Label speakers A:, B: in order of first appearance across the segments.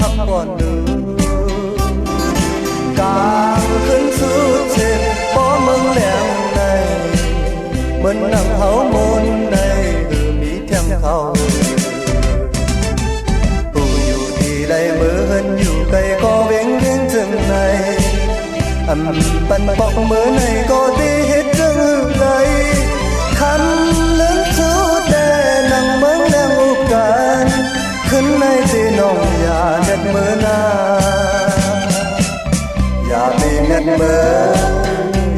A: thăm còn đường càng khấn suốt trên bó mừng lẹng này mình nặng háo môn này mỹ thêm thao tùอยู่ที่ใดเมื่อเหินอยู่ไกลก็เวียงเวียงจึงในปันปอกเมื่อในก็ตีเฮ็ดจึงไรคันเลื่อนสุดแต่นั่งเมืองแรงอุกการขึ้นในที่น้องอย่าเน็ดเมื่อนาอย่าไปเน็ดเมื่อ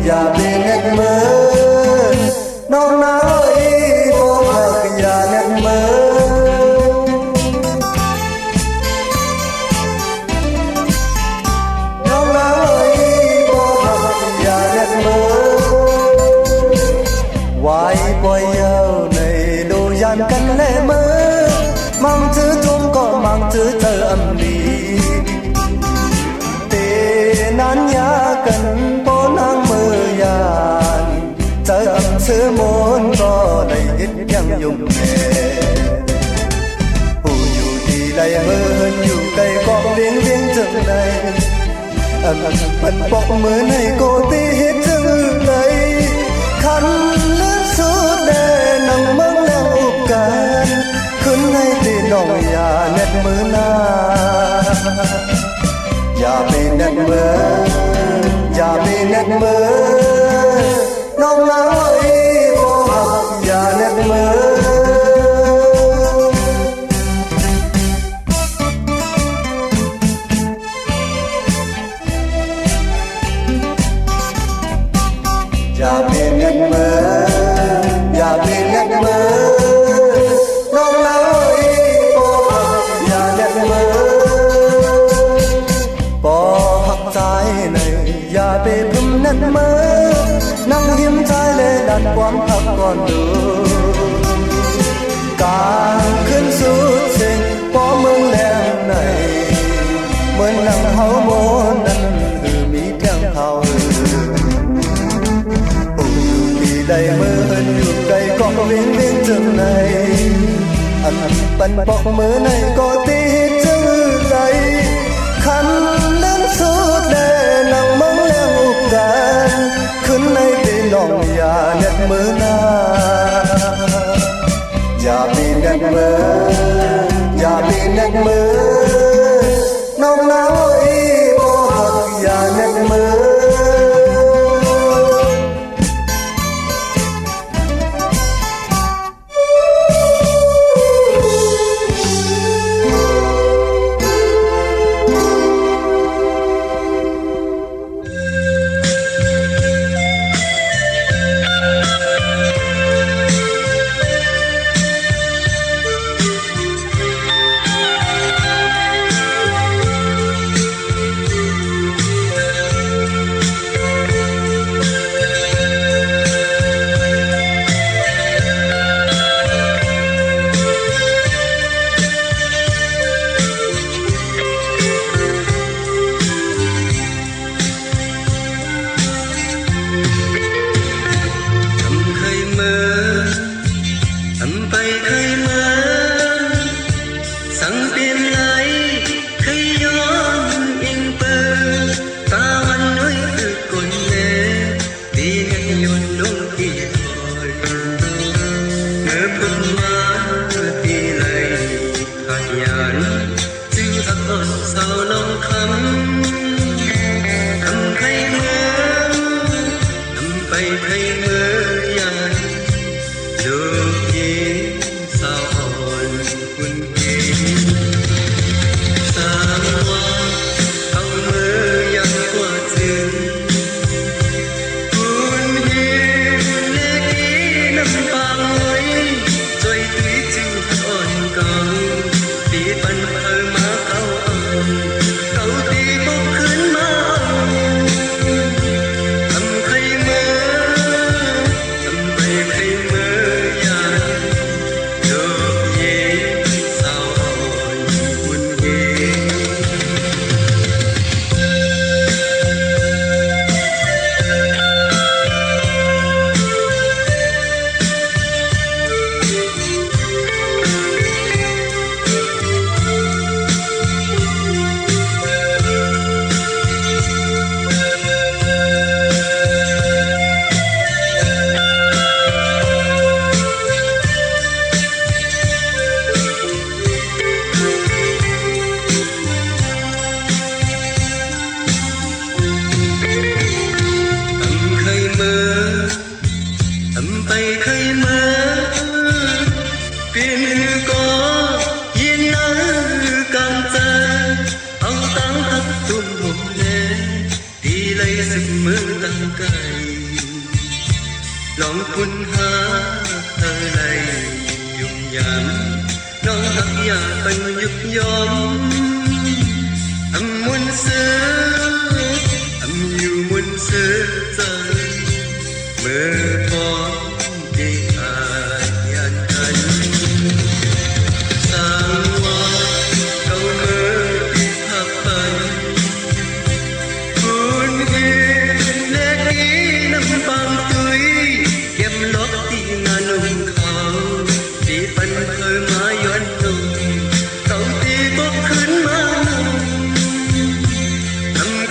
A: อย่าไปเน็ดเมื่อน้องน้อยบอกว่าอย่าเน็ดเมื่อน้องน้อยบอกว่าอย่าเน็ดเมื่อไว้ปล่อยเยาในดูยันกันแลเมื่อมังถือทุ่มก็มังถือเธออำลีเตนั้นยากันปนางมือยานเธออำซื้อมนก็ได้ยิดยังยุ่งแน่ผู้อยู่ที่ใดเมื่อเหินอยู่ไกลก็เวียงเวียงจังใดปันปอกมือในก็ตีเฮ็ดจังใดคันเลือดสุดแดนั่งเมืองแรงอุกการขึ้นให้ที่น้องอย่าเน็ดมือนาอย่าไปเน็ดมืออย่าไปเน็ดมือน้องน้อยบอกอย่าเน็ดมืออย่าไปเน็ดมืออย่าไปเน็ดมือน้องน้อยบอกอย่าเน็ดมือปอหักใจในอย่าไปพึ่มเน็ดมือนั่งยิ้มใจเลยดันความพักก่อนดูการขึ้นสุดสิ่งปอเมืองแหลมในเหมือนนั่งเฮาโมนั้นคือมีเพียงเท่าใดเมื่อเหินอยู่ไกลก็เวียงเวียงจังในปันปอกมือในก็ตีจังใดคันเล่นสุดแดนั่งมองแรงอุกการขึ้นในตีน้องอย่าเน็ดมือนาอย่าปีเน็ดมืออย่าปีเน็ดมือน้องน้อยบอกอย่าเน็ดมือ
B: Hãy subscribe cho kênh Ghiền Mì Gõ để không bỏ lỡ ไกลลองคุณหาอะไรยุ่งยามน้องหักอยากเป็นยุบยอมมวนเสืออยู่มวนเสือใจเมื่อพอได้อายันกันสร้างว่าเขาเมื่อที่พักพันคุณเห็นและนี้น้ำบางตุยเก็บล็อกที่งานนุ่มเขาตีปันเคยมาย้อนนุ่มเขาตีก็ขึ้นมา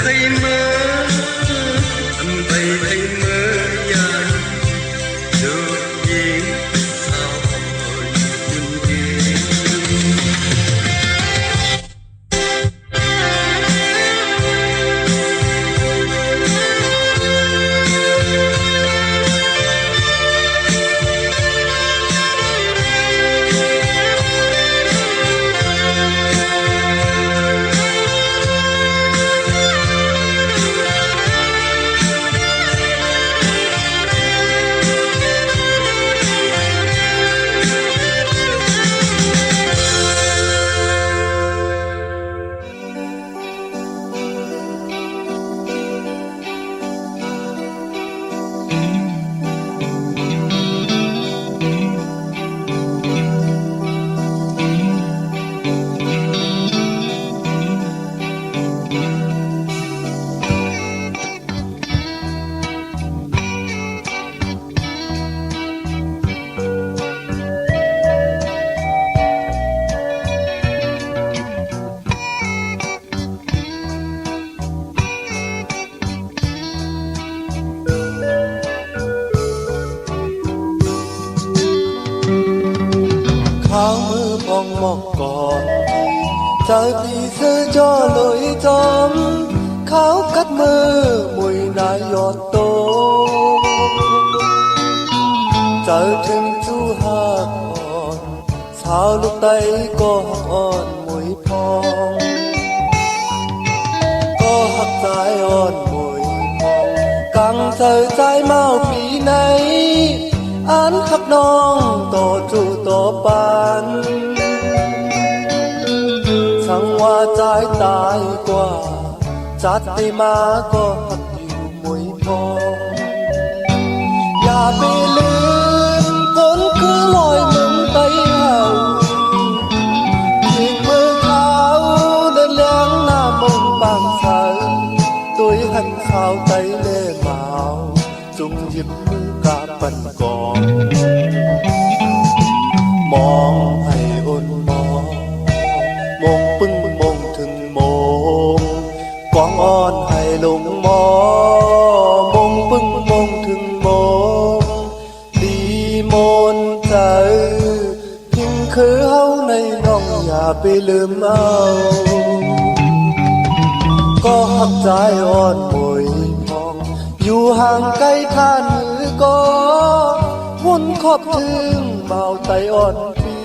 B: ใครเมื่อไปใครเมื่อยานดูยิงสาวคุณเอง
A: ข้างมือพองหมอกก่อนใจพี่เสื้อจอลอยจอมเขากัดมือมวยนายยอดโตใจถึงจูหักอ่อนสาวลูกไตก็หักอ่อนมวยพองก็หักใจอ่อนมวยพองกังใจใจเมาปีไหนอันขับน้องต่อจูต่อปานสังว่าใจตายกว่าจัดได้มาก็หักอยู่มวยพองอย่าไปลืมคนคือลอยมึงไปเห่าทิ้งมือเขาเดินเลี้ยงหน้ามงบางสายตัวหันข้าวไตเล่เมาจุงหยิบมือกาปันกองมองให้อุ่นมองมงปึ้งมงถึงมงกวางอ่อนให้ลงมองมงปึ้งมงถึงมงดีมนใจทิ้งคือเฮาในน้องอย่าไปลืมเอาก็หักใจอ่อนมวยพองอยู่ห่างไกลท่านมือก็วนขอบถึงเมาไตอ่อนปี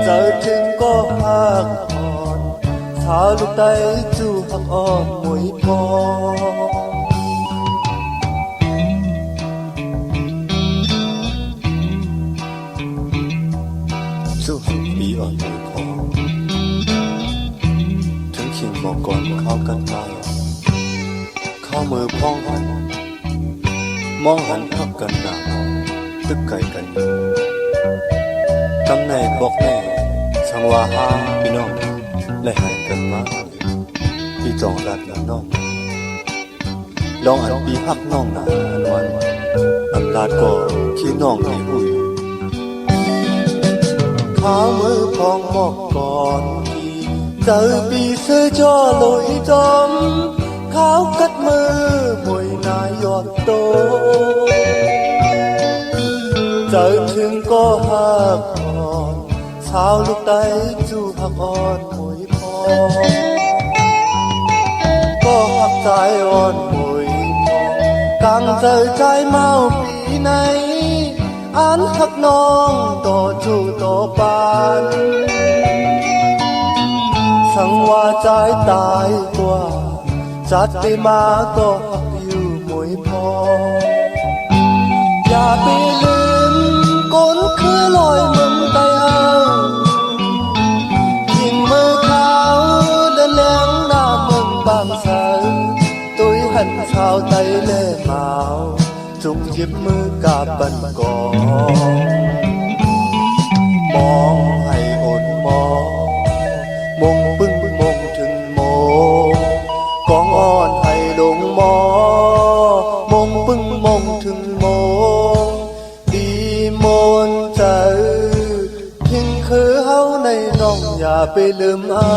A: เจอถึงก็หักอ่อนสาวลูกไตจูหักอ่อนมวยพองจูหักปีอ่อนมวยพองถึงขิงบอกก่อนเข้ากันตายเข้ามือพ้องหันมองหันพักกันหนาตึกไก่กันอยู่กำแน่บอกแน่สังว่าหาพี่น้องและหันกันมาพี่จองรัดน้องลองอันปีหักน้องหนาอันวันอันลาดก็ขี้น้องในหูอยู่ข้ามือพองมอกก่อนพี่เจอปีเสื้อจอลอยจอมเขากัดมือมวยนายยอดโตเจอถึงก็หักอ่อนสาวลูกไตจูหักอ่อนมวยพองก็หักใจอ่อนมวยพองกังเจอใจเมาปีไหนอันหักน้องต่อจูต่อปานสังว่าใจตายกว่า จัดไปมาก็หักอยู่หมวยพออย่าไปลืมก้นคือลอยมึงไตเอายิงมือขาวเดินแรงหน้ามึงบางสาวตุยหันชาวไตเล่เมาจุกยิบมือกาบบันกองมองให้อดมองมงปึ้งมงถึงโมกองอ่อนให้ลงมอมงปึ้งมงถึงโมดีมนใจทิ้งคือเฮาในน้องอย่าไปลืมเอา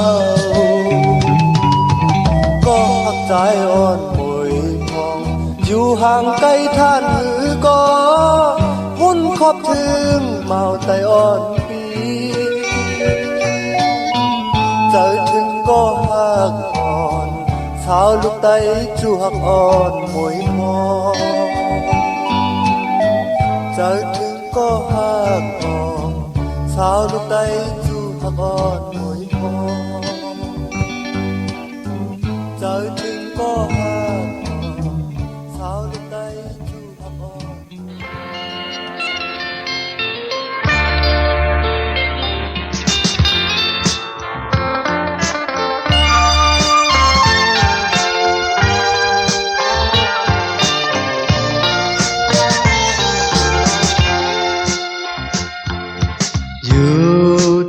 A: ก็หักใจอ่อนมวยพองอยู่ห่างไกลท่านหรือก็หุ่นขอบถึงเมาไตอ่อนปีเจอถึงก็หักอ่อนสาวลูกไตจูหักอ่อนมวยพองเจอถึงก็หักอ่อนสาวลูกไตจูหักอ่อนมวยพองเจอถึงก็หักสาวลูกไตจูหักอ่อน
B: อยู่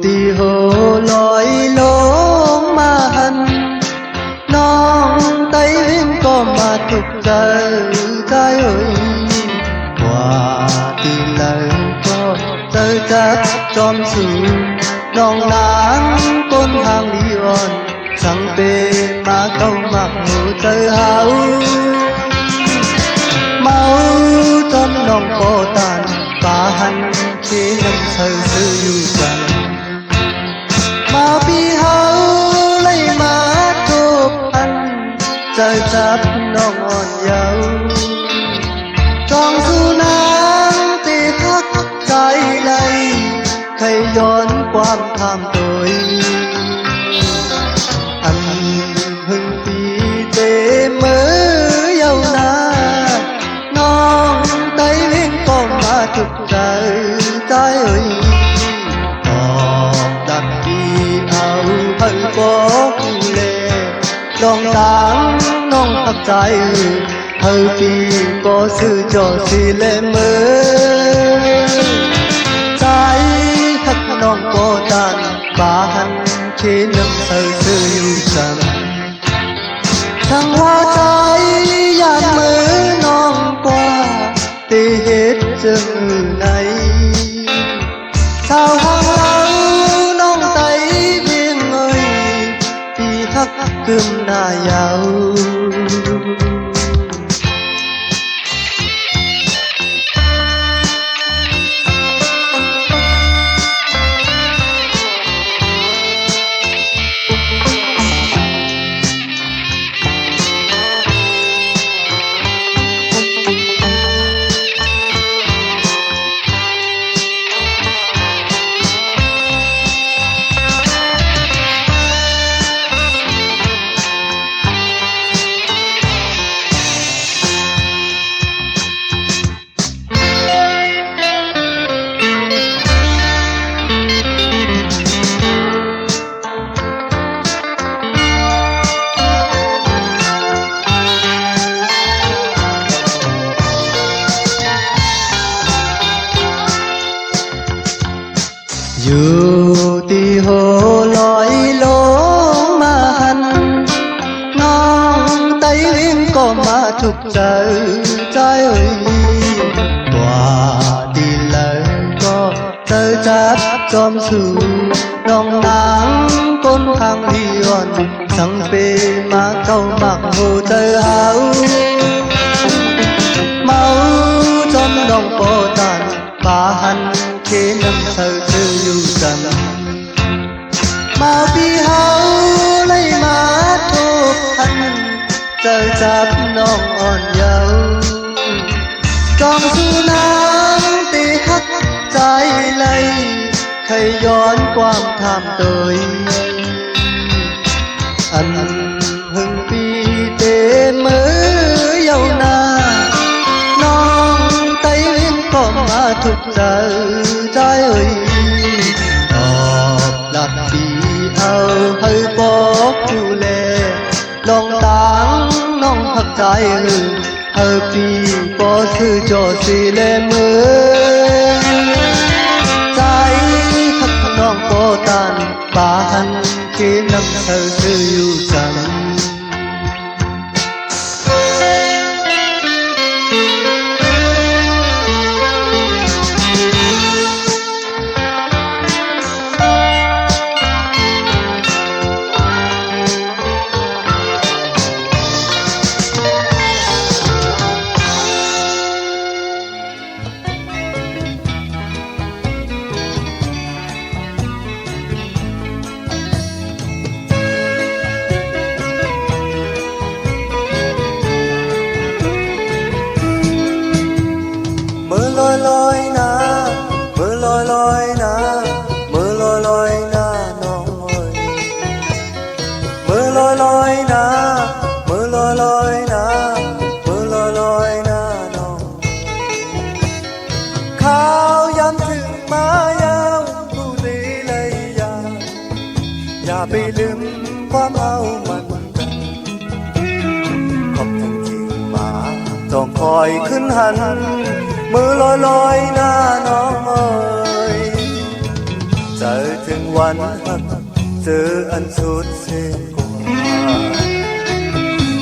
B: ที่โหลอยลงมาหันน้องไต้วิ่งก็มาถูกใจใจเอ่ยว่าที่ไหนก็เจอจับจอมสูน้องนางก้นทางลีอ่อนสังเปมาเก้ามักหูเจอเฮาเมาจนน้องโปตันป่าหันที่น้ำเธอซื้ออยู่กันมาปีเฮาไล่มาทุกพันใจจับน้องอ่อนเยาว์จองสู่นางตีทักใจไหลใครย้อนความทำโดยอันพึ่งปีเตมือเยาวนานน้องไต้วิ่งก็มาถูกใจใจเอ่ยตอบดักปีเอาให้บอกเลน้องต่างน้องทักใจเธอปีก็ซื้อจอสิเลมือใจทักน้องก็ตันป่าหันที่น้ำเธอซื้ออยู่จังทั้งว่าใจอยากมือน้องกว่าตีเหตุจึงไหนชาวห้างเราน้องไต้เพียงเอ่ยปีทักกึมหน้ายาวอยู่ที่โหลอยลงมาหันน้องไต้วิ่งก็มาถูกใจใจเอ่ยกว่าที่เลยก็เจอจับจอมสู่น้องนางก้นทางลีอ่อนสังเปมาเข้ามักหูเจอเฮาเมาจนน้องโปตันป่าหันที่น้ำเธอซื้ออยู่จันมาปีเฮาไล่มาทุกพันเจอจับน้องอ่อนเยาว์จองสู่นางตีหักใจไหลใครย้อนความทำโดยอันหึงปีเต
A: chờ trái ơi lạc đi ao hơi bó chu lệ lòng táng lòng thật trái hơi đi bó sư cho si lệ mưa trái thật lòng bó tàn bà hân khi năm thơ sư yêu chẳng mưa lôi lôi na mưa lôi lôi na mưa lôi lôi naน้องơi mưa lôi lôi na mưa lôi lôi na mưa lôi lôi naน้องข้าวย้ำถึงมายาวผู้ดีเลยอย่าไปลืมความเอามันกันขอบทั้งจริงมาต้องคอยขึ้นหันมือลอยลอยหน้าน้องเอ๋ยเจอถึงวันหักเจออันสุดเสียกว่า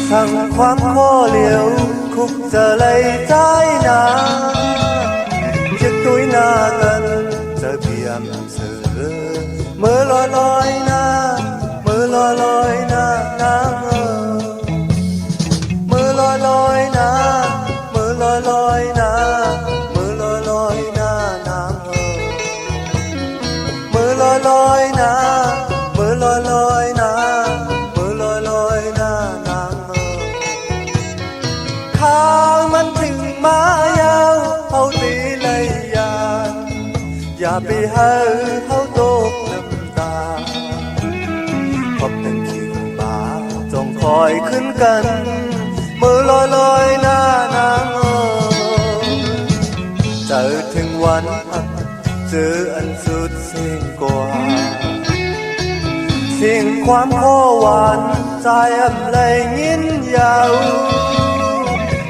A: สั่งความข้อเหลียวคุกเจอเลยใจหนาจะตุ้ยหน้ากันเจอเพียงเสือมือลอยลอยหน้ามือลอยลอยหน้าน้ำเอ๋ยมือลอยลอยหน้ามือลอยลอยหน้ามือลอยลอยหน้าน้ำเอ๋ยมือลอยลอยหน้ามือลอยลอยหน้ามือลอยลอยหน้าน้ำเอ๋ยข้างมันถึงมายาวเขาตีเลยอย่าไปเห่อเขาตกน้ำตาขอบทั้งที่มาจงคอยขึ้นกันมือลอยลอยหน้านางเอ๋ยเจอถึงวันหักเจออันสุดเสียงกว่าเสียงความข้อหวานใจอำเลยยินยาว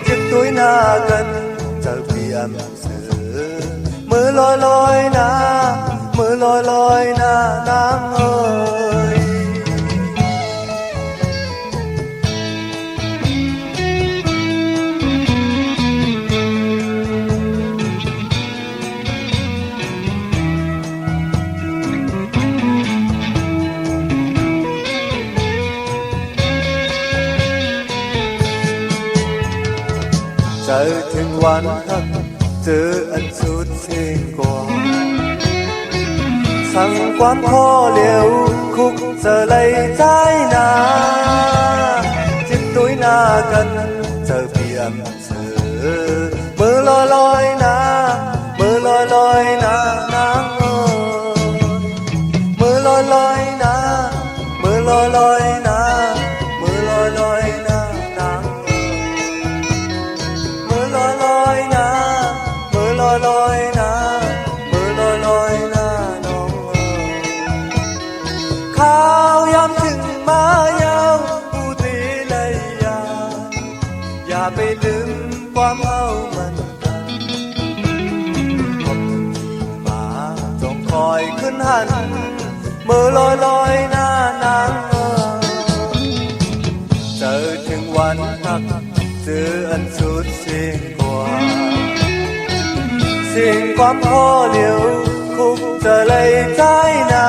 A: จะตุ้ยหน้ากันเจอเพียงเสือมือลอยลอยหน้ามือลอยลอยหน้านางเอ๋ยเจอถึงวันหักเจออันสุดเสียงกว่าสั่งความข้อเหลียวคุกเจอเลยใจหนาจิตตุ้ยหน้ากันเจอเพียงเสือมือลอยลอยหน้ามือลอยลอยหน้านางเอ๋ยมือลอยลอยหน้ามือลอยลอยหน้ามือลอยลอยหน้านางมือลอยลอยหน้ามือลอยลอยหน้ามือลอยลอยหน้าน้องเอ๋ยข้าวยามถึงมายาวผู้ดีเลยอย่าไปลืมความเอามันกันขอบทั้งที่มาจงคอยขึ้นหันมือลอยลอยหน้านางเอ๋ยเจอถึงวันหักเจออันสุดเสียงกว่าเสียงความข้อเหลียวคุกเจอเลยใจหนา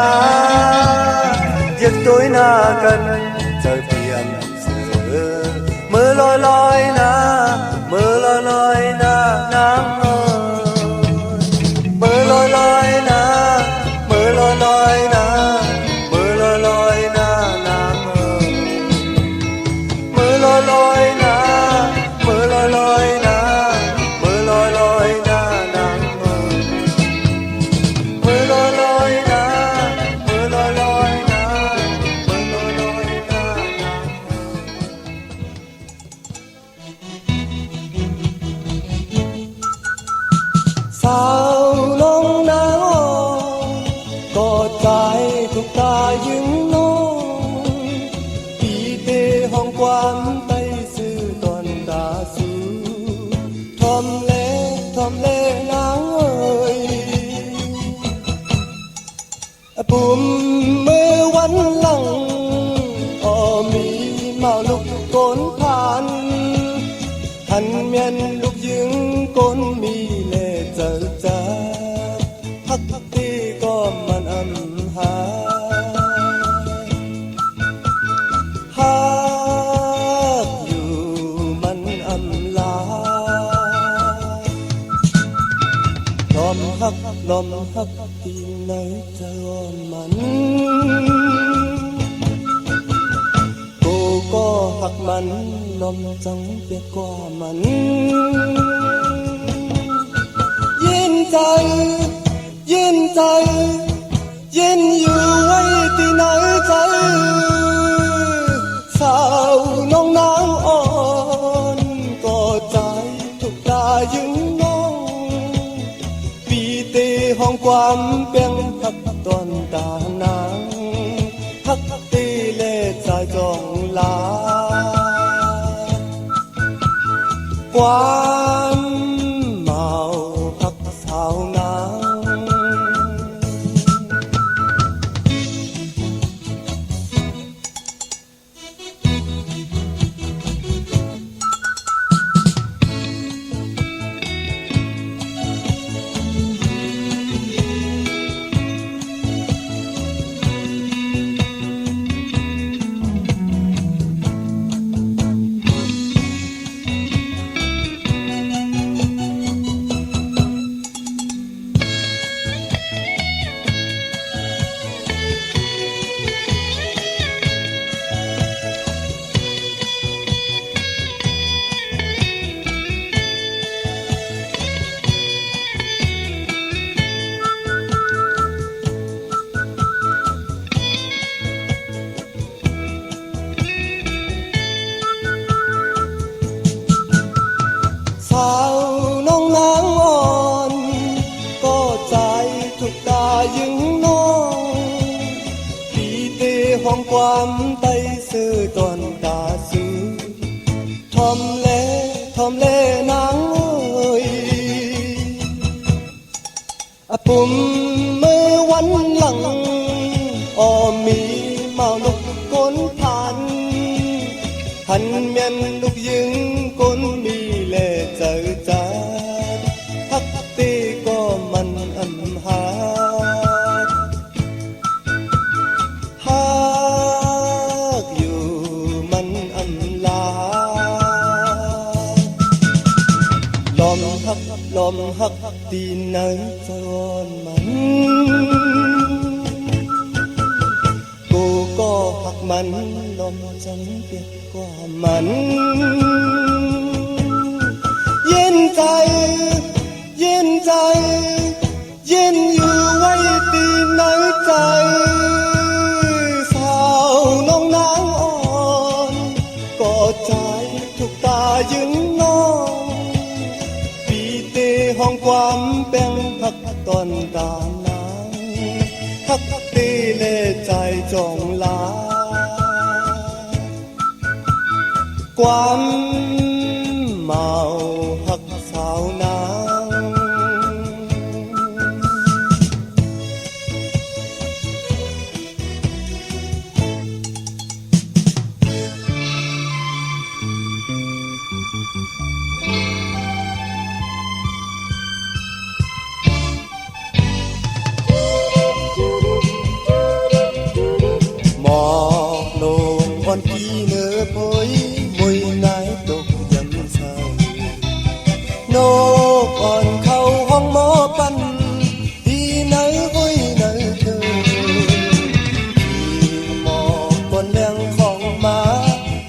A: ยึดตุ้ยหน้ากันเจอเพียงเสือมือลอยลอยหน้ามือลอยลอยหน้านางเอ๋ยมือลอยลอยหน้ามือลอยลอยหน้ามือลอยลอยหน้านางเอ๋ยมือลอยลอยหน้ามือลอยลอยหน้ามือลอยลอยหน้านางเอ๋ยมือลอยลอยหน้ามือลอยลอยหน้ามือลอยลอยหน้า ยึงน้องปีเตห้องความไต้ซื่อตอนตาสูทอมเล่นางเอ้ยปุ่มมือวันหลังอ้อมีเมาลุกโกนผ่านหันเมียนลูกยึงโกนมีเล่เจอจ้าพักตีก็มันอำหาหากอยู่มันอำลาลอมฮักที่ไหนจะรอนมันกูก็หักมันลมจังเปียกกว่ามันยินใจยินอยู่ไว้ที่ไหนใจสาวน้องนางอ่อนก็ใจทุกตายึงน้องปีเตห้องความเปียงพักตอนตานางพักตีเล่ใจจองลาความเมาพักสาวนางสาวน้องนางอ่อนก็ใจทุกตายึงน้องปีเตห้องความไต้ซื่อตอนตาซื้อทอมเล่นางเอ้ยปุ่มมือวันหลังอ้อมีเมาลุกโกนผ่านหันเมียนลูกยึงโกนมีเล่เจอจาพักตีก็มันอำหาหากอยู่มันอำลาลมฮักตีไหนจะรอนมันกูก็หักมันลมจังเปียกกว่ามันเย็นใจอยู่ไว้ที่ไหนใจสาวน้องนางอ่อนก็ใจทุกตายึงน้องปีเตห้องความแบ่งพักตอนตานางพักตีเล่ใจจองลาความเมาหักสาวนางหมอกลงอ่อนพี่เนื้อพอยมวยนายตกยำใสนกอ่อนเข้าห้องหมอปันที่ไหนห้อยไหนเธอที่หมอกบนเลี้ยงของมา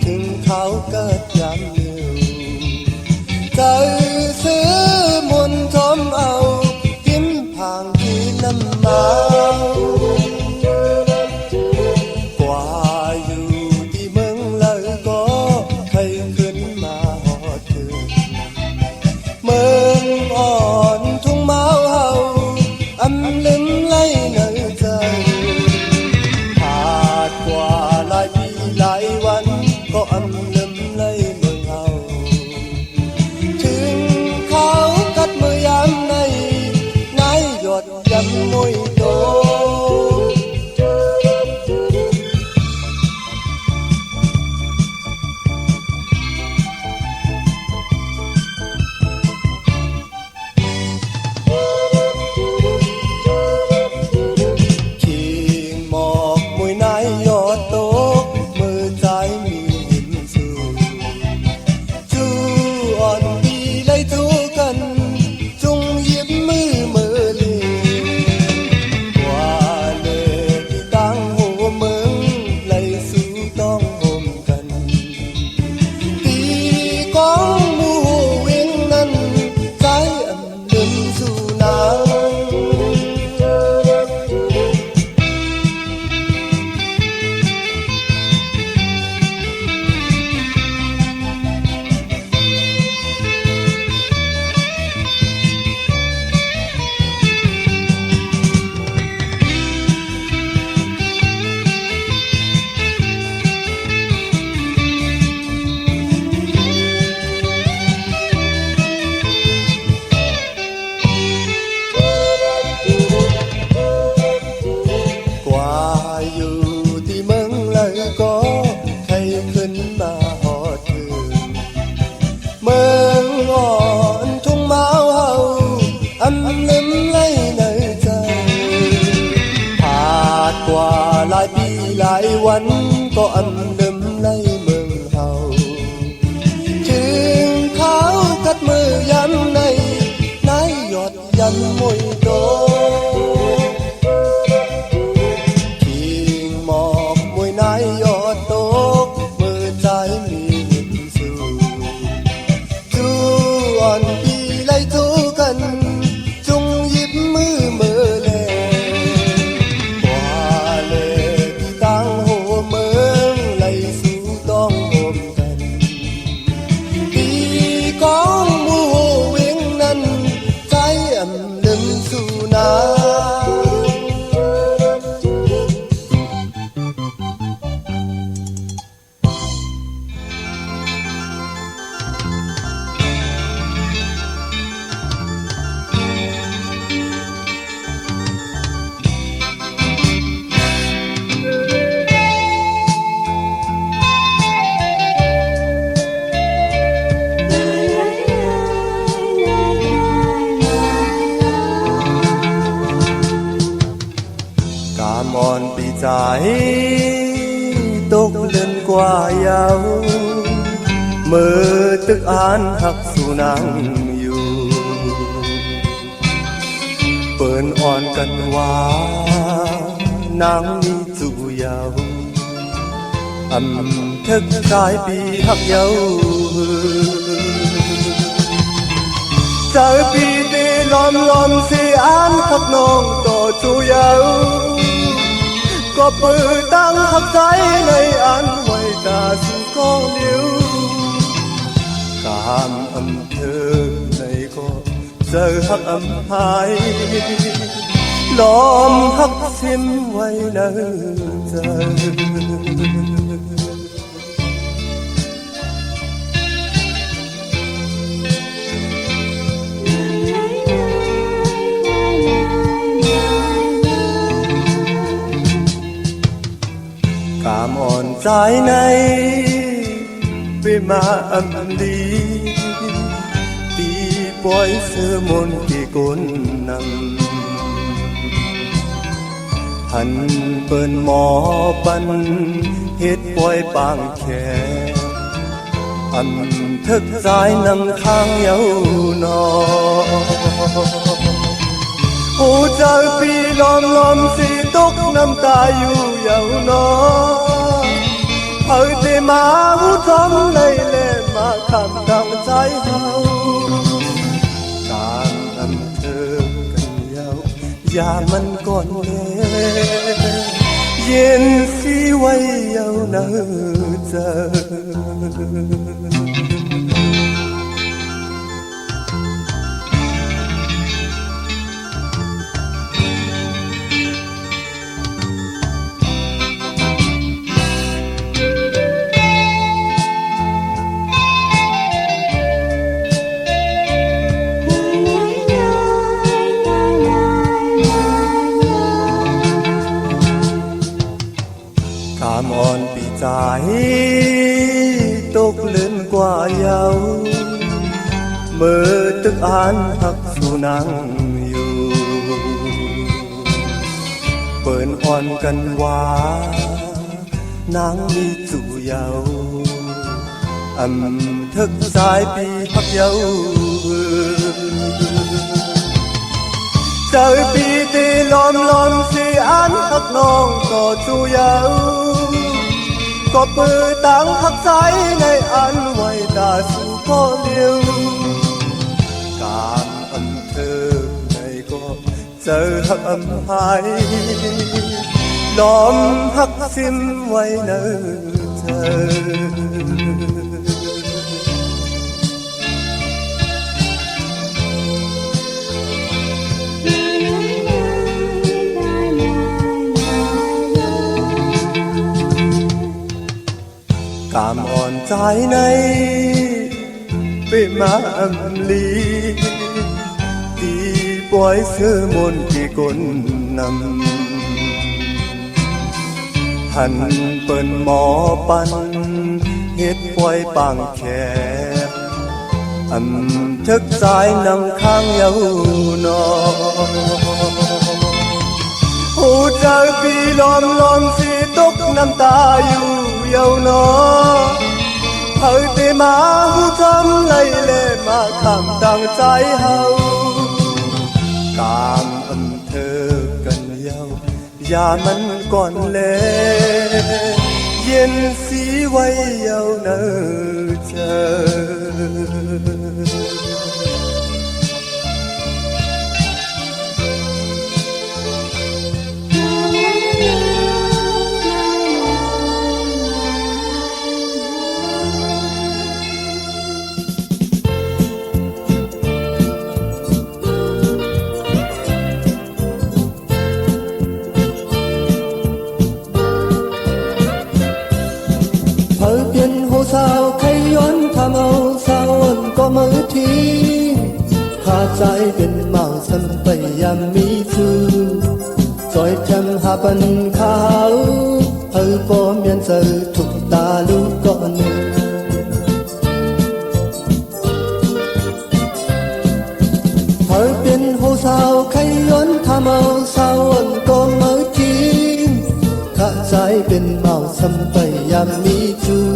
A: ถึงเขาเกิดยามเดียวใจซื้อมนต์ทอมเอากิมผางที่น้ำมากว่าอยู่ที่เมืองเลยก็ ก็ให้ขึ้นมาหอดถึงเมืองอ่อนทุ่งเมาเฮาอำลืมไหลในใจผ่านกว่าหลายปีหลายวันก็อำลืมไหลเมืองเฮาถึงเขากัดมือยำในนายหยดยันมวยโตยอดตกมือใจมีหินสู่จูอ่อนปีไล่ทุกันจงหยิบมือแลว่าเลยที่ตั้งโหเมืองไล่สู่ต้องโหมกันปีกองมูเวงนั้นใจอำลึงสู่นาอ่อนปีใจตกเดินกว่าเยามือตึกอ่านหักสู่นางอยู่เปิ่นอ่อนกันว่านางมีสู่เยาทึกสายปีหักเยาเจอปีตีล้อมสิอ่านหักน้องต่อสู่เยาก็ปือตั้งหักใจในอันไว้ตาสู่ก็เลี้ยวกามอำเภอในก็เจอหักอำหายล้อมหักซิมไว้ในใจกามอ่อนใจในไปมาอำดีตีปล่อยเสื้อมนกี่กลนำหันเปิ้นหมอปันเฮ็ดปล่อยปางแขทึกสายนำทางเยาวนอหูเจอปีล้อมสีตกน้ำตาอยู่เยาวนอเอาแต่มาหูทำเลยแล่มาทำตั้งใจเฮาการอำเธอกันเยาอย่ามันก่อนแลเย็นสีไว้เยาเนอเจอกามอ่อนปีใจตกเลื่อนกว่าเยาเมื่อตึกอ่านหักสู่นางอยู่เปิ่นอ่อนกันว่านางมีสู่เยาทึกสายปีหักเยาเจอปีตีล้อมสิอ่านหักน้องต่อสู่เยาก็ปือตั้งหักใจในอันไว้ตาสู่ก็เลี้ยวการอำเธอในก็เจอหักอำหายล้อมหักสิ้นไว้เนอเธอกามอ่อนใจในไปมาอำลีตีปล่อยเสื้อมนกี่กลนำ หันเปิ้นหมอปันเฮ็ดปวยปางแคบทึกสายนำข้างเยาวนอหูใจปีล้อมสิตกน้ำตาอยู่เยาวนอเฮาเตมาหูทำไล่เล่มาคำตั้งใจเฮากามเธอกันเยาอย่ามันก่อนแลเย็นสีไว้เยาเนอเธอสาวใครย้อนทำเอาสาวก็มือทีขาดใจเป็นเมาสันไปยามมีชื่อจอยทำหาปันขาวเฮาปอมยันเจอทุกตาลูกก่อนเฮาเป็นหูสาวใครย้อนทำเอาสาวก็มือทีขาดใจเป็นเมาสันไปยามมีชื่อ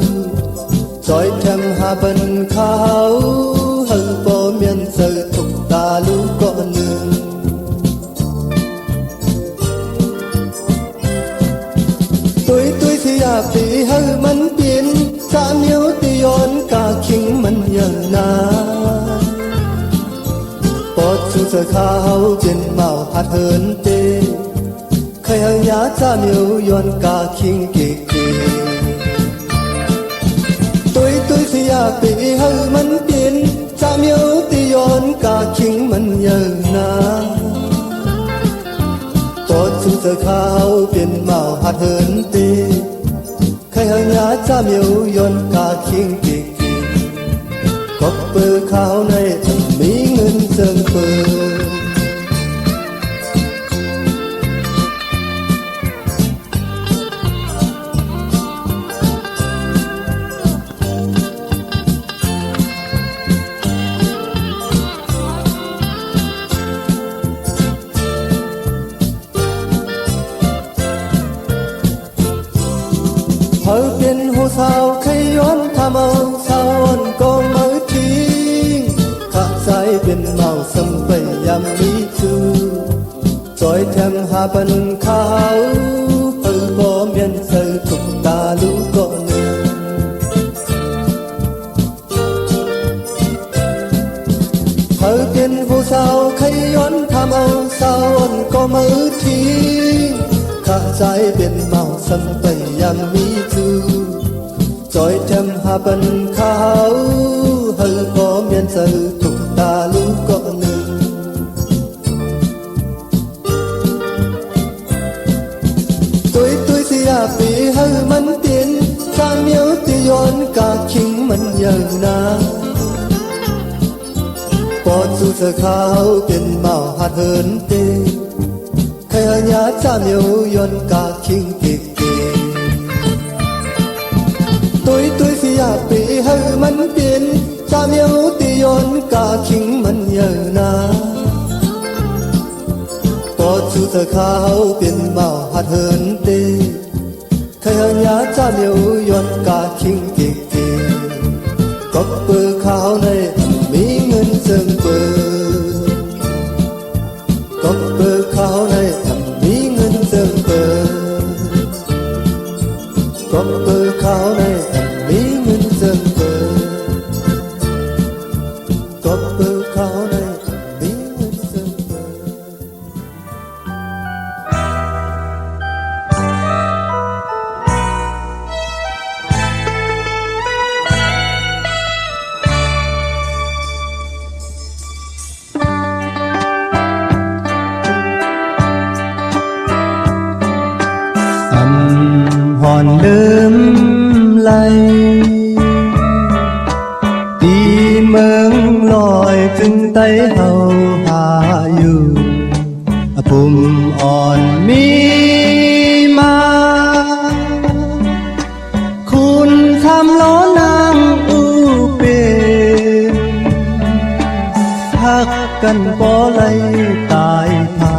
A: จอยทำหาบันขาวเฮาปอมยันเจอทุกตาลูกก่อนหนึ่งตุยสิอยากตีเฮามันเปลี่ยนสามเหนียวตีย้อนกาคิงมันยังนาปอดชูเสือขาวเป็นเมาหัดเหินเตใครหังยาสามเหนียวย้อนกาคิงเก๋ตุยสิอยากตีเฮามันเปลี่ยนสามเหนียวตีย้อนกาคิงมันยังนาปอดชูเสือขาวเป็นเมาหัดเหินเตใครหังยาสามเหนียวย้อนกาคิงเก๋กบเปือขาวในมีเงินเจิงเปิดเฮาเป็นหูสาวใครย้อนทำเอาสาวก็มือทิ้งขาดใจเป็นเมาสัมไปยามมีชื่อจอยแทมหาปันขาวเฮาบ่เมียนเจอทุกตาลูกก่อนเฮาเป็นหูสาวใครย้อนทำเอาสาวก็มือทิ้งขาดใจเป็นเมาสัมไปยามมีชื่อจอยทำหาปันขาวเฮาบ่เมียนเจอทุกตาลูกก่อนหนึ่งตุยสิอยากปีเฮามันเปลี่ยนสามเหนียวตีย้อนกาคิงมันยังนาปอดชูเสือขาวเป็นเมาหัดเหินเตใครหันยาสามเหนียวย้อนกาคิงเก๋ตุยสิอยากปีเฮามันเปลี่ยนสามเหนียวตีย้อนกาคิงมันยังนาปอดชูเสือขาวเป็นเมาหัดเหินเตใครหันยาสามเหนียวย้อนกาคิงเก๋กบเปือขาวในมีเงินเจิงเปิดกบเปือขาวในมีเงินเจิงเปิดกบเปือขาวในมีเงินเจิงเปิดกบเปือขาวในมีเงินเจิงเปิหอนลืมไหลตีเมืองลอยจึงไต้เฮาหาอยู่ภูมิอ่อนมีมา กันบ่ไหลตายทา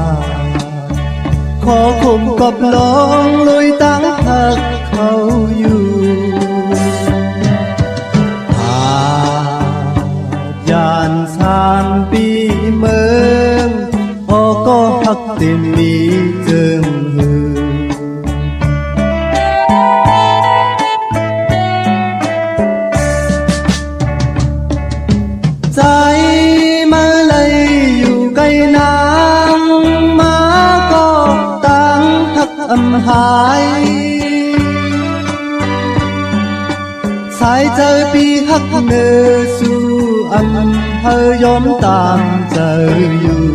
A: ขอคุมกับลองลุยตั้งหักเขาอยู่ยาน3 ปีเมืองพอก็หักเต็มมีเจิงหือใจมาเลยอยู่ไกลนางมาก็ตั้งทักอำหายสายเจอปีหักเนอสู่อำเภอยอมตามเจออยู่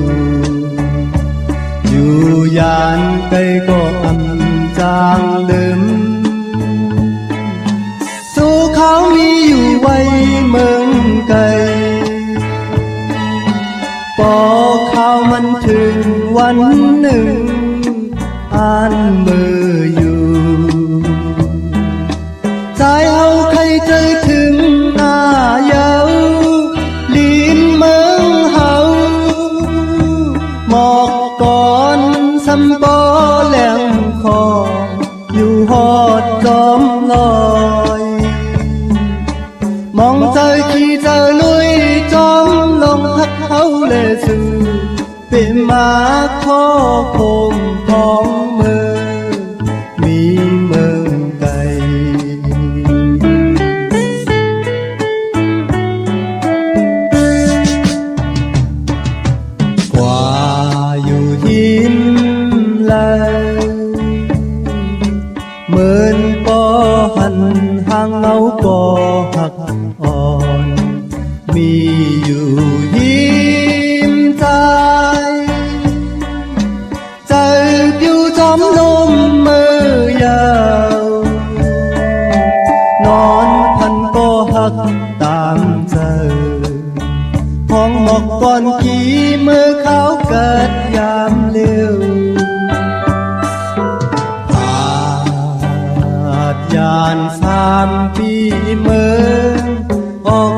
A: ยานไกลก็อำจางลืมสู่เขามีอยู่ไว้เมืองไกลพอข่าวมันถึงวันหนึ่งอ่านมืออยู่ใจเอาใครใจถึงหน้าเยาลีนเมืองเฮาหมอกก่อนสำบ่แหลมคออยู่หอดจอมลอยมองเจอขี่เจอลุยจอมลงทักเขาเลยสื่อเป็นมาขอคงของเมืองมีเมืองไกลกว่าอยู่หินเลยเหมือนปอหันห่างเงาก่อหักอ่อนมีอยู่หิมใจใจผิวจอมลมมือยาวนอนพันก็หักตามเจอของหมอกก่อนกี่มือเขาเกิดยามเร็วยาน3 ปีเมือง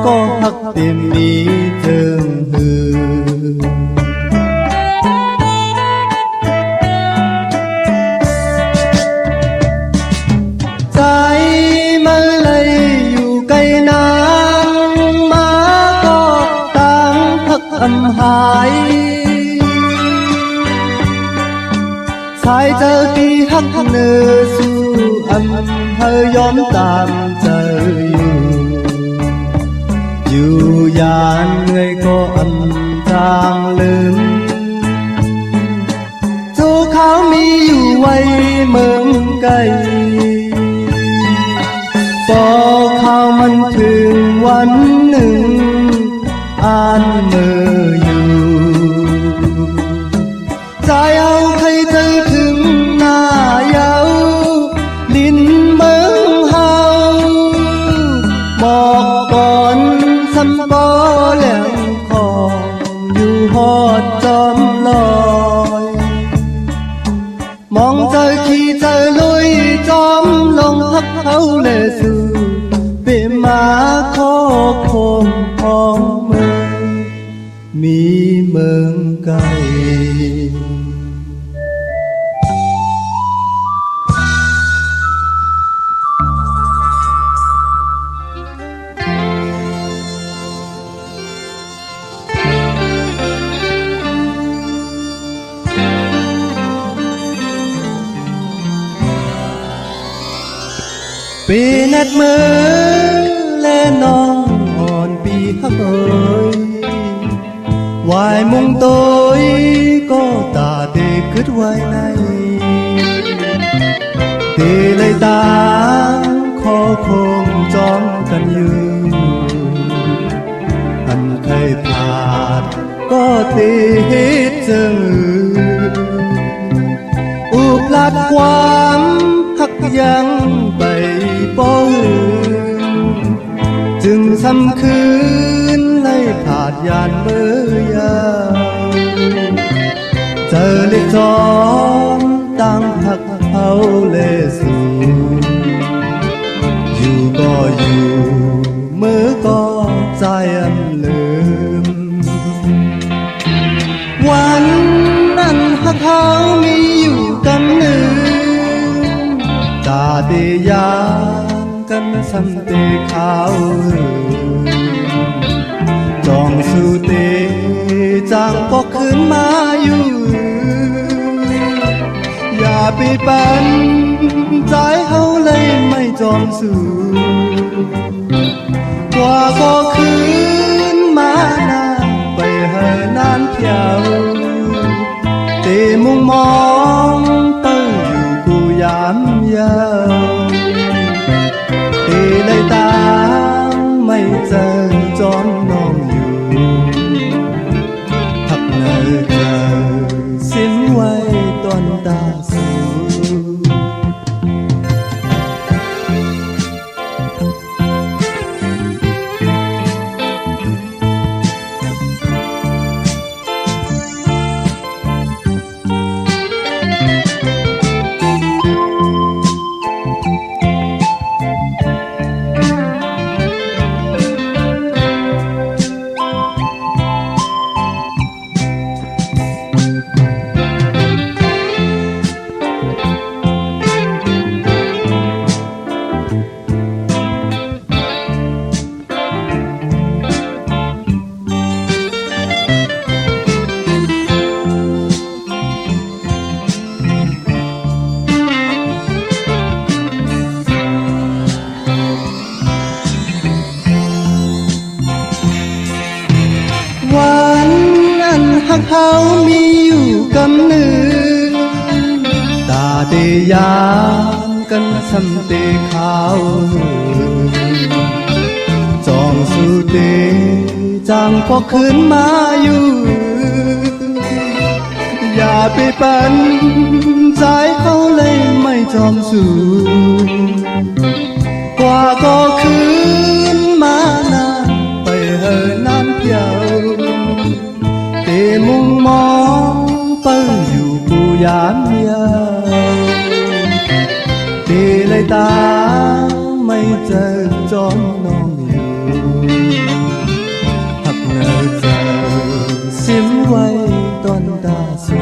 A: ก็หักเต็มมีเทิงหือใจมาเลยอยู่ไกลนางมาก็ตั้งพักอำหายสายเจอที่หักเนื้อสู่อำเภอยอมตามเจออยู่ยานเงยก็อำจางลืมสู่เขามีอยู่ไว้เมืองไกลพอข่าวมันถึงวันหนึ่งอ่านมืออยู่ใจเอาใครใจถึงหน้าเยาลิ้นเมืองเฮาบอกก่อนสำบ่แหลมคออยู่หอดจอมลอยมองเจอขี่เจอลุยจอมลงหักเขาเลยสู่เป็นมาขอคมของเมืองมีเมืองไกลปีนัดมือและน้องอ่อนปีฮักเอ่ยวายมุงโตยก็ตาเตคิดไว้ในเตเลยตาขอคงจอมกันอยู่อันเคยพลาดก็เตเหตุเจออุปลัดความหักยังไปบ่จึงซ้ำคืนไล่ขาดยานเมื่อยาวเจอเล็กจอมตั้งหักเขาเลสู่อยู่ก็อยู่มือก็ใจอันลืม เขามีอยู่กำเนิดตาเดียางกันสัมเตเขาจองสู่เตจางก็ขึ้นมาอยู่อย่าไปปันใจเขาเลยไม่จอมสู่กว่าก็คืนมานานไปเหินนานเที่ยวเตมุงมองเต้าอยู่กูยามเยาวเตเลยตามไม่เจอจอมน้องอยู่พักเนอเจอสิ้นไว้ตอนตาสูวันนั้นหักเขามีอยู่กำเนิดตาเตยามกันสัมเตเขาจองสู่เตจางพอขึ้นมาอยู่อย่าไปปันใจเขาเลยไม่จอมสู่กว่าก็คืนมานานไปเหินน้ำเที่ยวเตมุงมองเปิ้ลอยู่กูยามเยาวเตเลยตาไม่เจอจอมน้องอยู่หักเนอเจอสิ้นไว้ตอนตาสู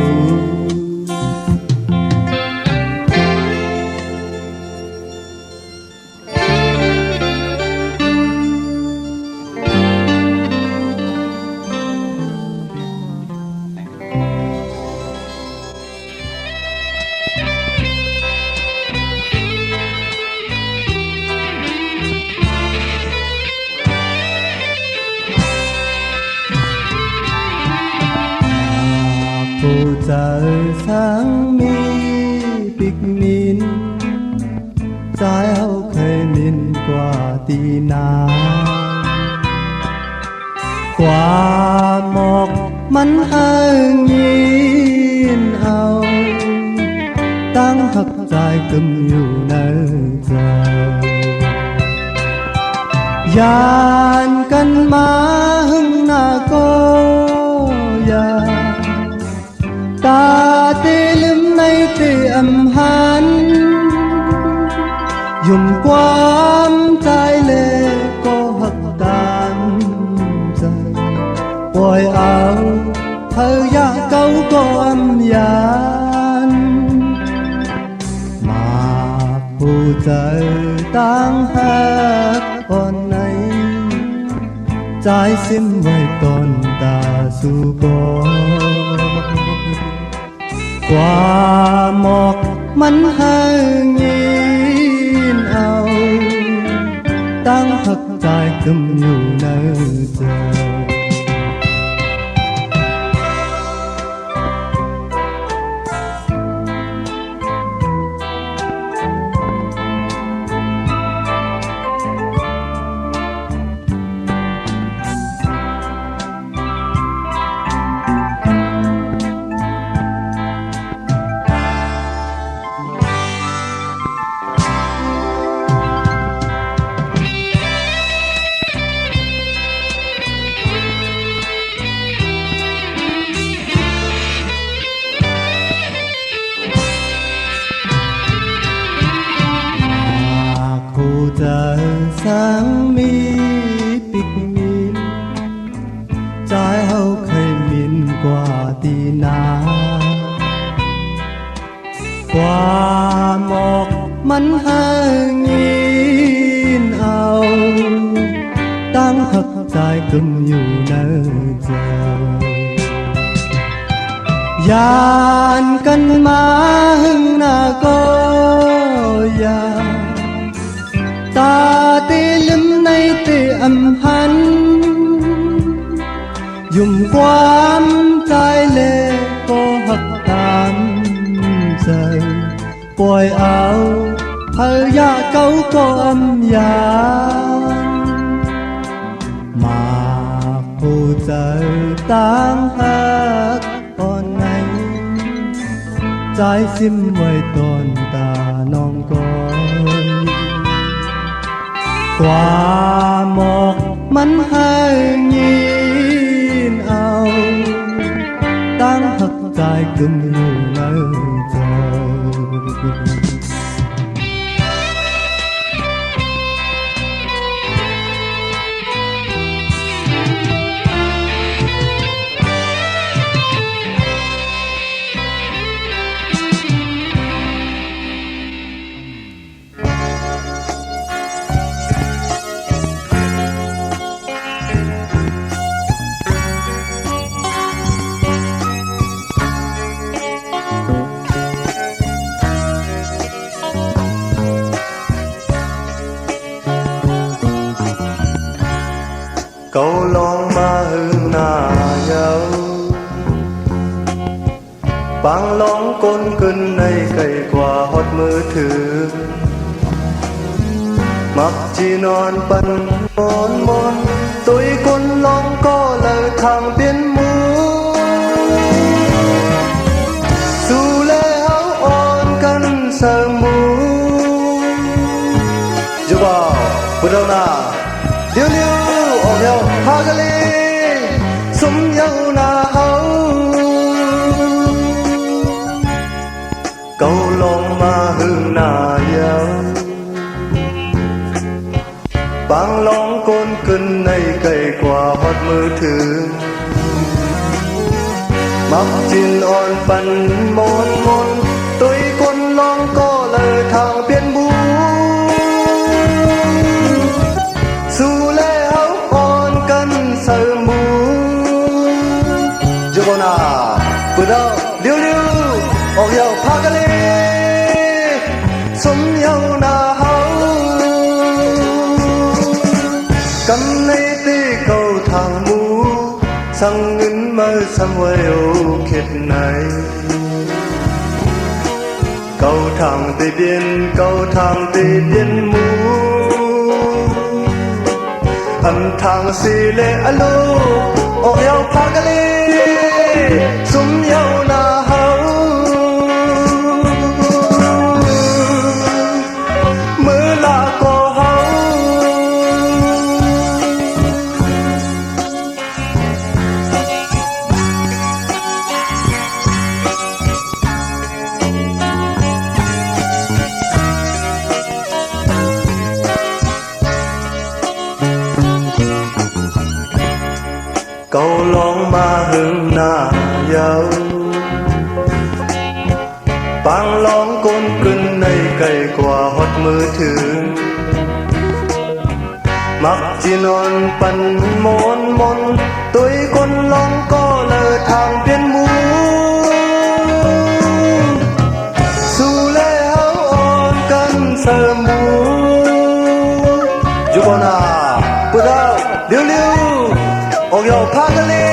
A: ผู้เจอสังมีปิกมินใจเขาเคยมินกว่าตีนาความหมอกมันอ้างยินเอาตั้งหักใจกึมอยู่ในใจยานกันมาหึงหน้าก็ยาตาเตลืมในเตอำหันยุ่มความใจเล่ก็หักตามใจปล่อยเอาเธออยากเก่าก็อำยานมาผู้ใจต่างหักอ่อนในใจสิ้นไว้ตอนตาสู่ก่อนความหมอกมันห่างยินเอาตั้งหักใจกึมอยู่ในใจเจอสังมีปิกมินใจเขาเคยมินกว่าตีนา ึมอยู่เนื้อใจยานกันมาหึงหน้าก็ยาตาตีลิมในตีอำหันยุ่มความใจเล่ก็หักตามใจปล่อยเอาพยาเก่าก็อำยานมาผู้ใจต่างหักตอนไหนใจซิมไว้ตอนตาน้องก่อนความหมอกมันให้ยินเอาตั้งหักใจกึมอยู่ในใจ Câu long ma hương nà dâu Bang long côn cân này cày qua hót mưa thường Mặc chi non bần môn môn Tôi côn long có lời thằng biến mũ Dù lê áo ôn cân sơ mũ Dù bảo, bữa đâu nào Liêu liêu ôm nhau ha gà li Xung nhau na hấu Câu lòng ma hương na dâu Bang lòng côn cân này cày qua hót mưa thường Mặc chín on bần môn môn Tôi côn lòng có lời thằng biến bú Dù lê áo on cân sơ mù Dù bọn à Bữa đâu liêu liêu Ốc dầu phá gà li Xung nhau na hấu Cầm này tí cầu thang mũ Sang ngân mơ xăm quay ô kết này Cầu thang tì biên mũ Âm thang xì lê alo Ốc dầu phá gà li Xung nhau na hấu Mưa là cô hấu Câu lòng ma hương na dâu Bang lòng côn cân này cày qua hót mưa thường Mặc chi non bần môn môn Tôi côn lòng có lời thang biến mũ Dù lê áo on cân sơ mũ Dù bọn à Bữa đâu liêu liêu Ốc dầu phá gà li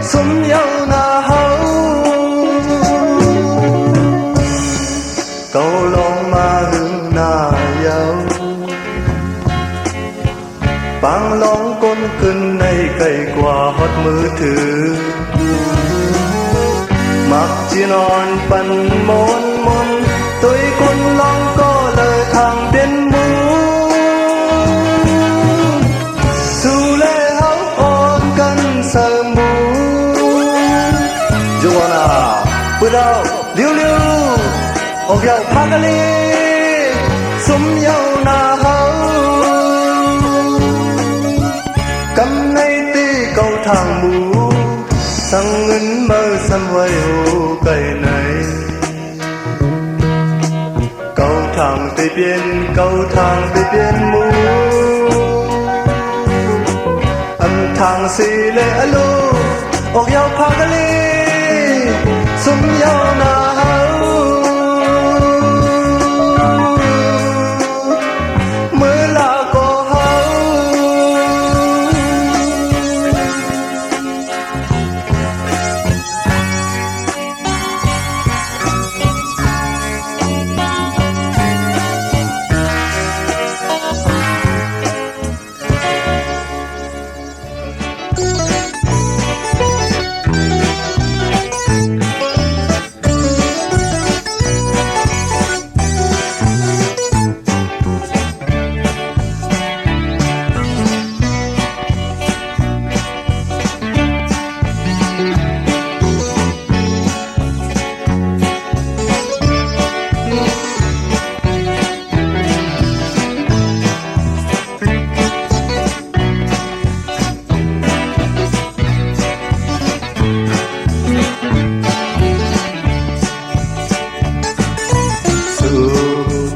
A: Xung nhau na hấu Câu lòng ma hương na dâu Bang lòng côn cân này cày qua hót mưa thường Mặc chi non bần môn môn Tôi côn lòng có lời thằng biến mũ Dù lê áo on cân sơ mũ Dù bọn à Bữa đâu liêu liêu Ốc dầu phá gà li Xung nhau na hấu Cầm này tí cầu thang mũ Sang ngân mơ xăm quay hồ cây này Cầu thang tì biên mũ สีเลอลูอกยาวพากะลีสุมยาวนาเฮามือลาก็เฮา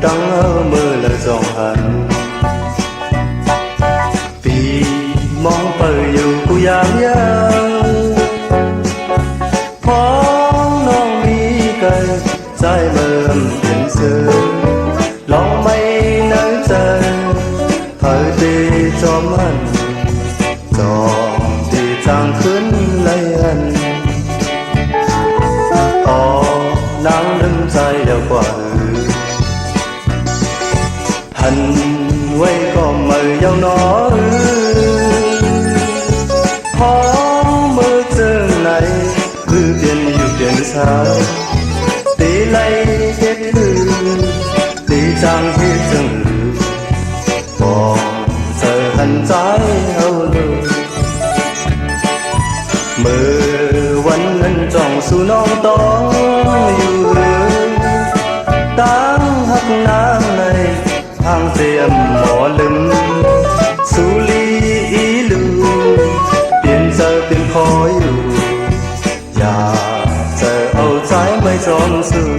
A: ตั้งมือละสองหันปีมองเปิดอยู่กูยามยาวพ้องน้องมีกันใจเมื่อเปลี่ยนเสือลองไม่น้ำใจเผยตีจอมหันจอมที่ทางขึ้นเลยอันอ๋อนางลืมใจเดียวกว่าหันไว้ก็มือยาวน้อยพร้อมมือเจอไหนคือเปลี่ยนอยู่เปลี่ยนสาวตีไล่เฮ็ดคือตีจางเฮ็ดจังบอกเจอหันใจเอาเลยเมื่อวันนั้นจ้องสู่น้องต้องอยู่เรือตั้งหักน้ำในทางเสียมหมอลืมสุลีอีลือเปลี่ยนเจอเป็นคอยอยู่อยากเจอเอาใจไม่จอมสื่อ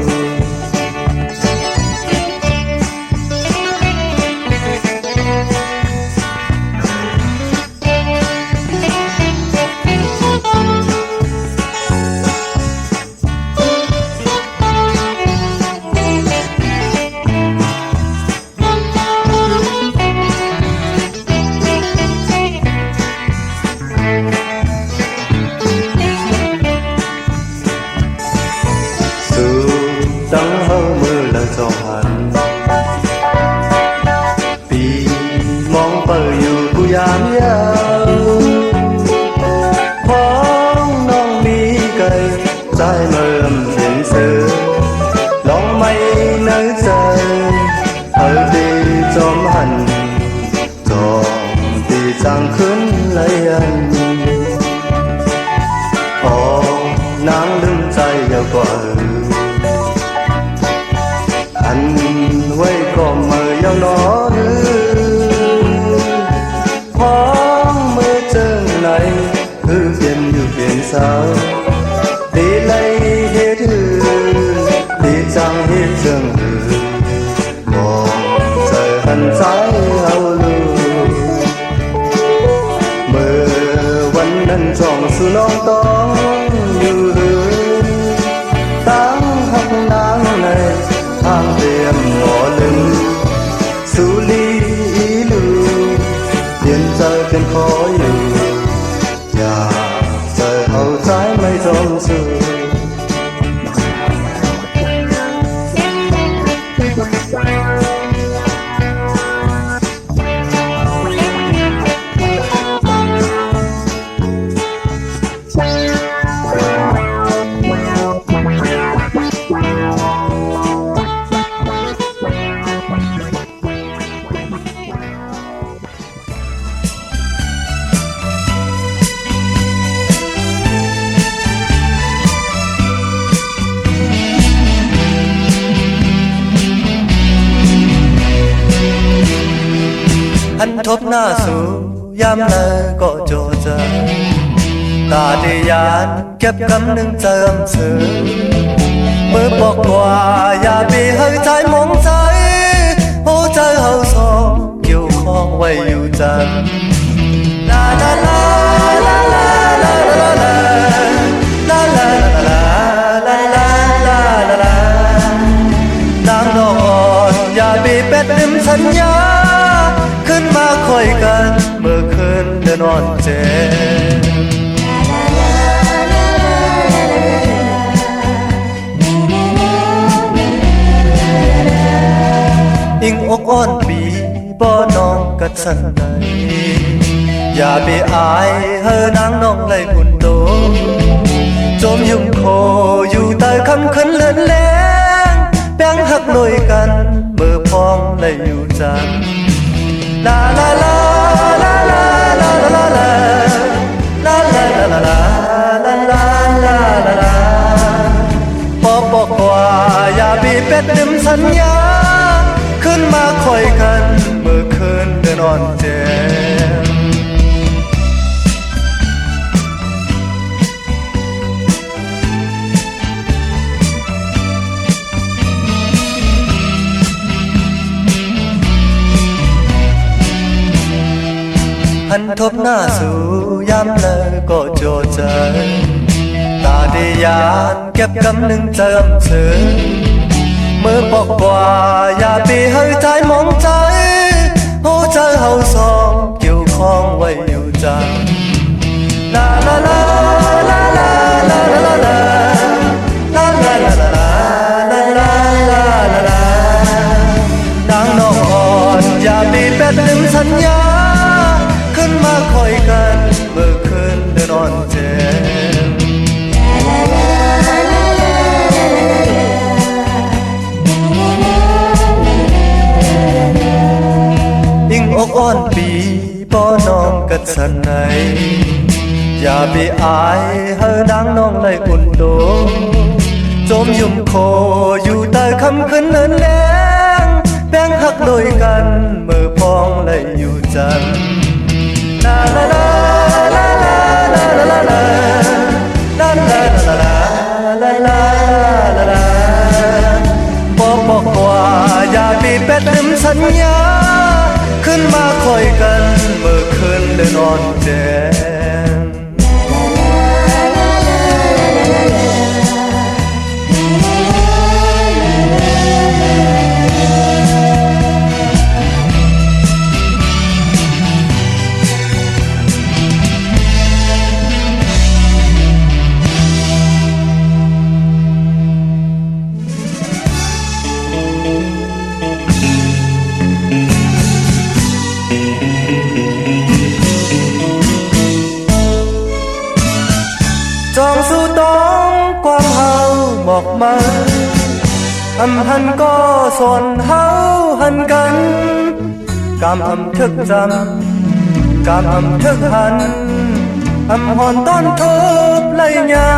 A: ตั้งเฮามือละจอหันปีมองเปิดอยู่กูยามยาวพ้องน้องมีไก่ใจเมื่อเห็นเสือลองไม่นึกใจเธอดีจอมหันจอมตีจางขึ้นเลยอันอ๋อนางลืมใจเยาวกว่าอันไว้ก็มือยาวน้อยพร้อมมือเจอไหนคือเปลี่ยนอยู่เปลี่ยนสาวตีไล่เฮ็ดหือตีจังเฮ็ดจังหือมองเจอหันใจเอาลูเมื่อวันนั้นจ้องสู่น้องต้องอยู่หรือตั้งหักนางในทางเรียมหมอลืมสุลีอีลือเปลี่ยนใจเป็นคอยอยู่อยากเจอเอาใจไม่จมสื่ออันทบหน้าสู่ยามแลก็โจเจอตาดียานเก็บคำหนึ่งเจิมสื่อเมื่อบอกว่าอย่าบีให้ใจมองใจหัวใจเฮาสองเกี่ยวข้องไว้อยู่จันลาลาลา มสัญญาขึ้นมาคอยกันเมื่อคืนเดินนอนเจอิงอกอ่อนปีบ่น้องกัดสันใดอย่าไปอายเฮอนางน้องไล่คุณโตจมยุ่งโคอยู่ใต้คำคืนเลือนแรงแป้งหักลอยกันเมื่อพองไล่อยู่จันลาลาลาลาลาลาลาลาลาลาลาลาลาลาลาลาลาบอกว่าอย่าไปเป็ดลืมสัญญาขึ้นมาคอยกันเมื่อคืนเดินนอนเจหันทบหน้าสู่ย้ำเลยก็โจดใจตาดียานเก็บกำหนึ่งเจิมเสือเมื่อบอกว่าอย่าไปให้ใจมองใจหัวใจเฮาสองเกี่ยวข้องไว้อยู่จังลาลาลาลาลาลาลาลาลาลาลาลาลาลาลาลาลานางน้องอ่อนอย่าไปเป็ดลืมสัญญาขึ้นมาคอยกันเมื่อคืนเดินนอนเจอิงอกอ่อนปีบ่น้องกัดสันไหนอย่าไปอายเฮอนางน้องไล่อุ่นโตจมยุ่มโคอยู่ใต้คำคืนเนินแรงแป้งหักลอยกันเมื่อพองไล่อยู่จันลาลาลาลาลาลาลาลาลาลาลาลาลาลาลาลาบอกว่าอย่าไปเป็ดลืมสัญญาขึ้นมาคอยกันเมื่อคืนเดินนอนแจงจองสู่ต้องความเฮาบอกมาหันก็ส่วนเฮาหันกันกำทึกจำกำทึกหันหอนต้อนทบไล่ยา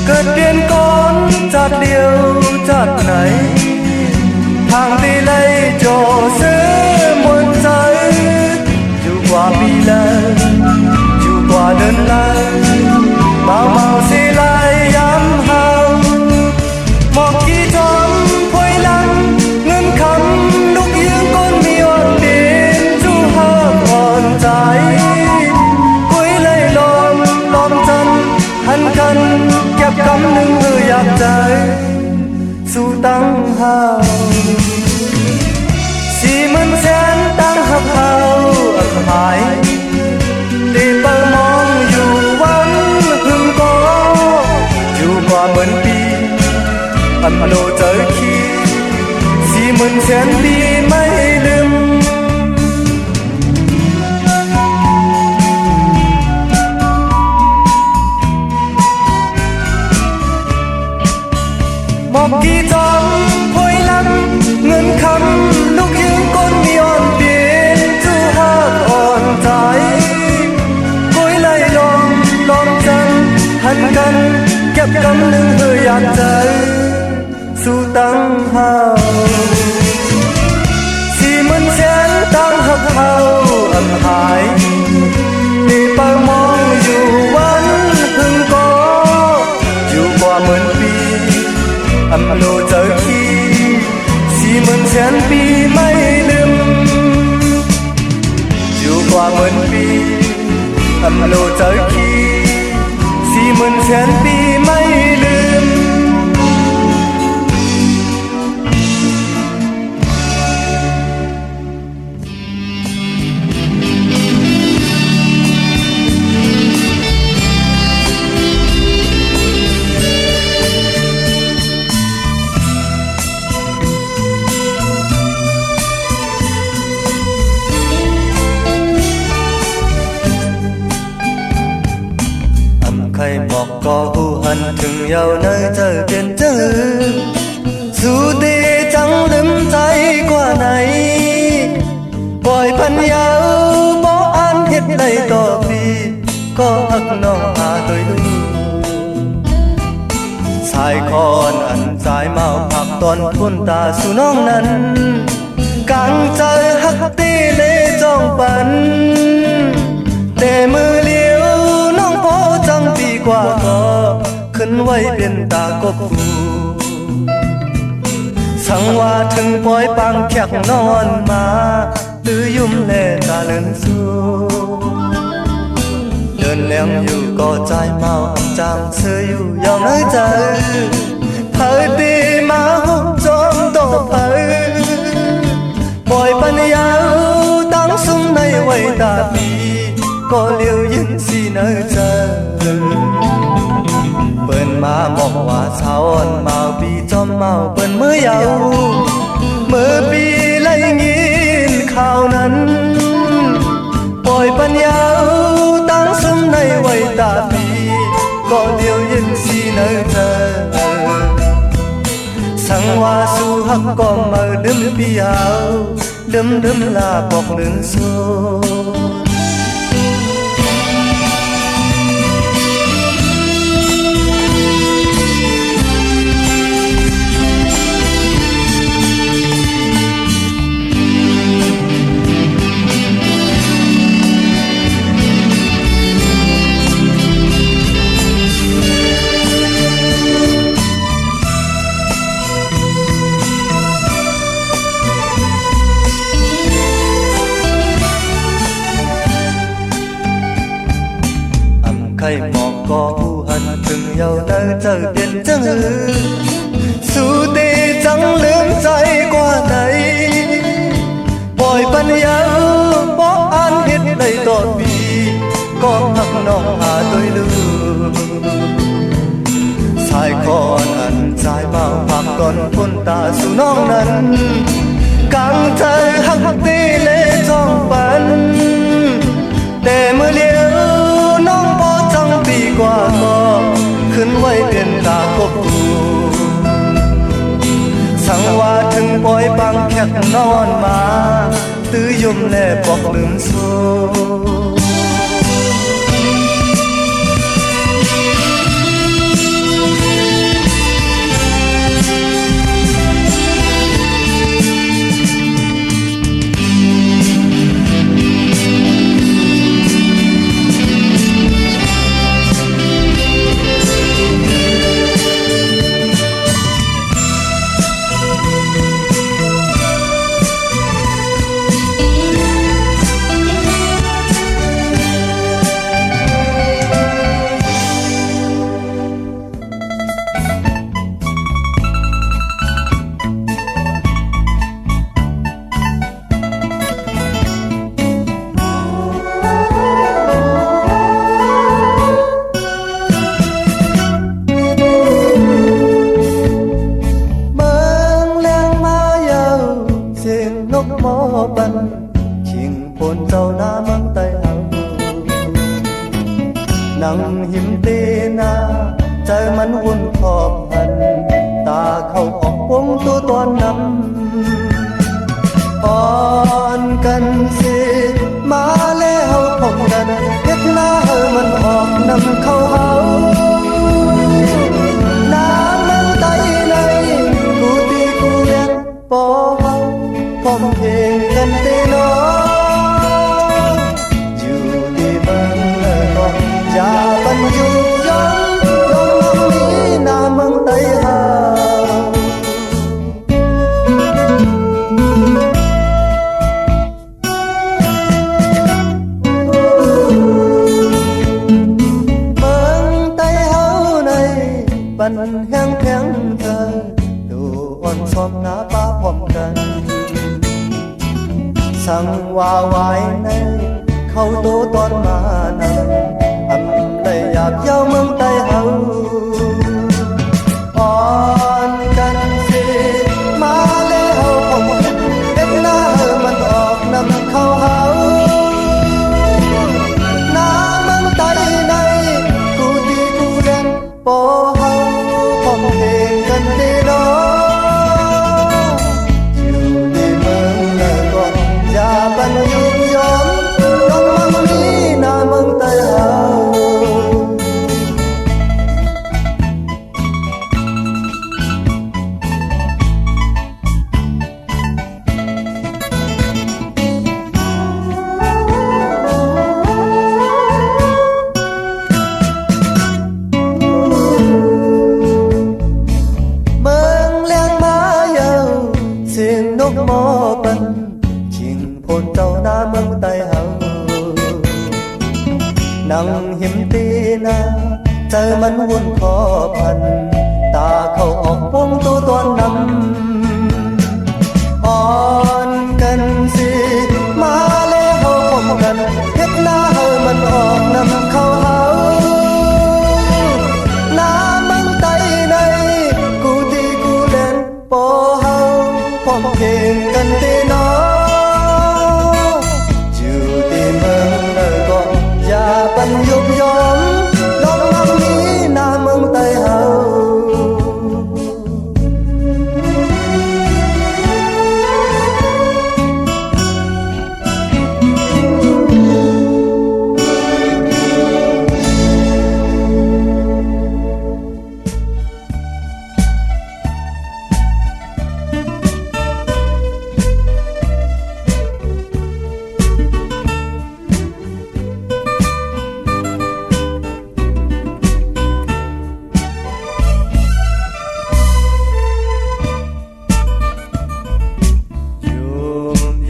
A: เกิดเดือนก่อนจัดเดียวจัดไหนทางตีไล่โจซื้อมวลใจอยู่กว่าปีแล้วกว่าเดินไล่เมาสิไล่ย้ำเฮาหมอกกี่จอมพวยหลังเงินคำลูกยืงก้นมีอ่อนดินจู้เฮาอ่อนใจกุยไล่ลมจันหันกันเก็บกำหนึ่งอยากใจสู่ตั้งเฮา40,000แสนตั้งหักเฮาหายตีเปิดมองอยู่วันพึ่งก็อยู่กว่าเหมือนปีโลเจอขี้40,000แสนปีไม่ลืมมอบกี่จอมพวยลังเงินคำลูกยืงก้นมีอ่อนเปลี่ยนจู้หักอ่อนใจหันกันเก็บกำหนึ่งอยากใจสู่ตั้งเฮา40,000แสนตั้งหักเฮาหายตีเปิดมองอยู่วันพึ่งก็อยู่กว่าเหมือนปีโลเจอขี้40,000แสนปีไม่ลืมอยู่กว่าเหมือนปีโลเจอขี้40,000แสนปีไม่ลืม một có u hận từng yêu nơi trời biển chữ dù đi chẳng lắm trái qua này bồi phần yêu bỏ an hết đầy tỏ vì có hắc nong hà tôi lu sai con ăn trái màuผักตอนพุ่นตาสู่น้องนั้นกางใจหักตีเลจ้องปันแต่มือเลี้ยวน้องพอจังปีกว่าก็ขึ้นไว้เป็นตากบกูสั่งว่าถึงปล่อยปังแขกนอนมาตื้อยุ่มแลตาเลินสู้เดินแหลมอยู่ก็ใจเมาจางเสืออยู่ยอมน้อยใจเผยตีมาหุบจอมต่อเผยปล่อยปัญญาตั้งซุ้มในไว้ตาปีก็เลี้ยวยินสีเนื้อเจอเปิ้นมาบอกว่าสาวอ่อนเมาปีจอมเมาเปิ้นมือยาวเมื่อปีไล่ยินข่าวนั้นปล่อยปัญญาตั้งซุ้มในไว้ตาปีก็เลี้ยวยินสีเนื้อเจอสั่งว่าสู้หักก็มาดึมปียาวดึมลาบอกเรื่องสู้hay một có u hận từng yêu nơi trời biển trăng su tê trắng lướm trái qua này bồi phần yêu bỏ an hết đầy tọt vì có hắc nong hà tôi lưu sai con ăn trái bao bạc còn quân ta su nong nần càng trời hắc tê lệ trong phần để mưa liêuน้องบ่จังปีกว่าก็ขึ้นไว้เป็นตากบกูสั่งว่าถึงปล่อยปังแขกนอนมาตื้อยุ่มแลบอกลืมสู้ขิงปนเจ้าหน้ามังไตเอานั่งหิมเตนาใจมันวุ่นขอบพันตาเข้าออกวงตัวตอนนำอ่อนกันสิมาแล้วผมกันเฮ็ดหน้าเฮามันออกนำเข้าเฮาน้ำมันไตในกูตีกูเรียนปอเฮาผมเพลงกันเตนออยู่ที่เมืองก็จะบรรยุย้อนลงนี้นาเมืองไต้หาเมืองไต้เฮาในบันแห้งแข็งเธอดูอ่อนซ้อมหน้าป้าพร้อมกันสั่งว่าไว้ในเข้าโตตอนมานั้นอำได้อยากเย้าเมืองไต้เฮาอ่อนกันสิมาแล้วผมเด็กหน้ามันออกนำเข้าเฮาน้าเมืองไต้ในกูตีกูแด กหมอปันชิงพลเจ้าหน้าเมืองใต้เฮานั่งหิมตีนาเจอมันวุ่นคอพันตาเขาออกพงตัวตัวนำอ่อนกันสิมาแล้วเฮาพบกันเฮ็ดหน้าเฮามันออกนำเขาเฮาหน้าเมืองใต้ในกูตีกูเล่นปอเฮาพร้อมเพลงกันตีน้ออยู่ตีเมืองเลิกก็อย่าปันยุบยอมลองนำนี้หน้าเมืองใต้เฮา